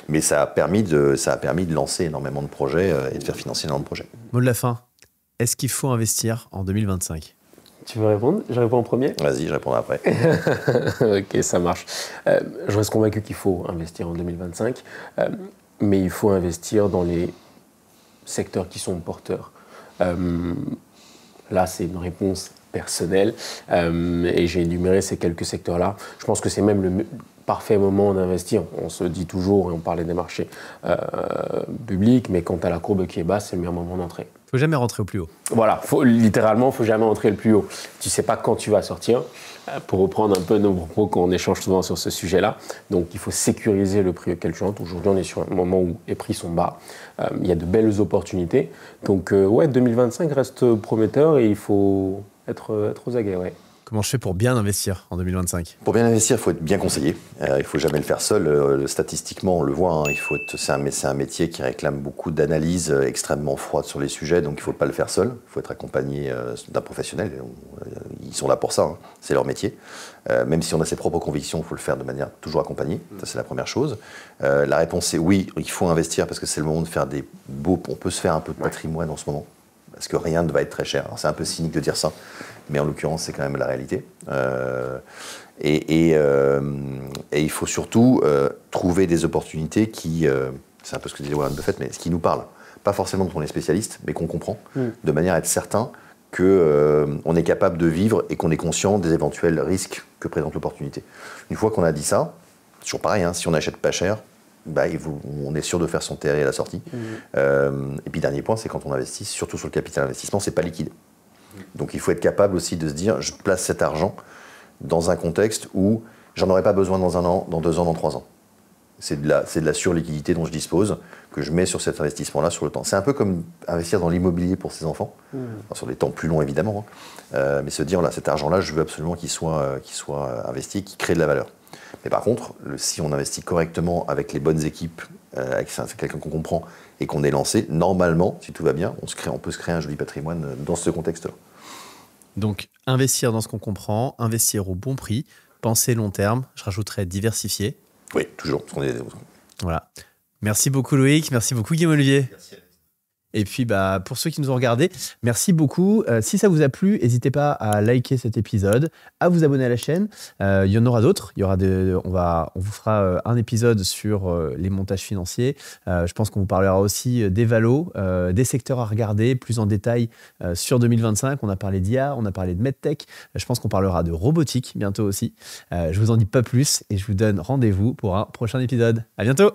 [SPEAKER 3] Mais ça a permis de lancer énormément de projets et de faire financer énormément de projets.
[SPEAKER 1] Mot de la fin. Est-ce qu'il faut investir en 2025 ?
[SPEAKER 2] Tu veux répondre? Je réponds en premier.
[SPEAKER 3] Vas-y, je répondrai après.
[SPEAKER 2] Ok, ça marche. Je reste convaincu qu'il faut investir en 2025, mais il faut investir dans les secteurs qui sont porteurs. Là, c'est une réponse personnelle et j'ai énuméré ces quelques secteurs-là. Je pense que c'est même le parfait moment d'investir. On se dit toujours, et on parlait des marchés publics, mais quand tu as la courbe qui est basse, c'est le meilleur moment d'entrer.
[SPEAKER 1] Il ne faut jamais rentrer au plus haut.
[SPEAKER 2] Voilà, littéralement, il ne faut jamais entrer le plus haut. Tu ne sais pas quand tu vas sortir. Pour reprendre un peu nos propos qu'on échange souvent sur ce sujet-là. Donc, il faut sécuriser le prix auquel tu entres. Aujourd'hui, on est sur un moment où les prix sont bas. Il y a de belles opportunités. Donc, ouais, 2025 reste prometteur et il faut être aux aguets, ouais.
[SPEAKER 1] Comment je fais pour bien investir en 2025?
[SPEAKER 3] Pour bien investir, il faut être bien conseillé. Il ne faut jamais le faire seul. Statistiquement, on le voit. Hein, c'est un métier qui réclame beaucoup d'analyse extrêmement froide sur les sujets. Donc, il ne faut pas le faire seul. Il faut être accompagné d'un professionnel. Ils sont là pour ça. Hein, c'est leur métier. Même si on a ses propres convictions, il faut le faire de manière toujours accompagnée. Ça, c'est la première chose. La réponse est oui, il faut investir parce que c'est le moment de faire des beaux... On peut se faire un peu de patrimoine en ce moment. Parce que rien ne va être très cher. C'est un peu cynique de dire ça, mais en l'occurrence, c'est quand même la réalité. Et il faut surtout trouver des opportunités qui, c'est un peu ce que disait Warren Buffett, mais ce qui nous parle. Pas forcément dont on est spécialiste, mais qu'on comprend, de manière à être certain qu'on est capable de vivre et qu'on est conscient des éventuels risques que présente l'opportunité. Une fois qu'on a dit ça, c'est toujours pareil, hein, si on n'achète pas cher, on est sûr de faire son TRI à la sortie. Et puis dernier point, c'est quand on investit, surtout sur le capital investissement, c'est pas liquide. Donc il faut être capable aussi de se dire, je place cet argent dans un contexte où j'en aurai pas besoin dans 1 an, dans 2 ans, dans 3 ans. C'est de la surliquidité dont je dispose, que je mets sur cet investissement-là sur le temps. C'est un peu comme investir dans l'immobilier pour ses enfants, enfin, sur des temps plus longs évidemment, hein. Mais se dire, là, cet argent-là, je veux absolument qu'il soit investi, qu'il crée de la valeur. Mais par contre, si on investit correctement avec les bonnes équipes, avec quelqu'un qu'on comprend et qu'on est lancé, normalement, si tout va bien, on peut se créer un joli patrimoine dans ce contexte-là.
[SPEAKER 1] Donc, investir dans ce qu'on comprend, investir au bon prix, penser long terme, je rajouterais diversifier.
[SPEAKER 3] Oui, toujours, parce qu'on est...
[SPEAKER 1] Voilà. Merci beaucoup Loïc, merci beaucoup Guillaume Olivier. Merci. Et puis pour ceux qui nous ont regardés, merci beaucoup. Si ça vous a plu, n'hésitez pas à liker cet épisode, à vous abonner à la chaîne. Il y en aura d'autres. On vous fera un épisode sur les montages financiers. Je pense qu'on vous parlera aussi des valos, des secteurs à regarder plus en détail sur 2025. On a parlé d'IA, on a parlé de MedTech. Je pense qu'on parlera de robotique bientôt aussi. Je vous en dis pas plus et je vous donne rendez-vous pour un prochain épisode. À bientôt.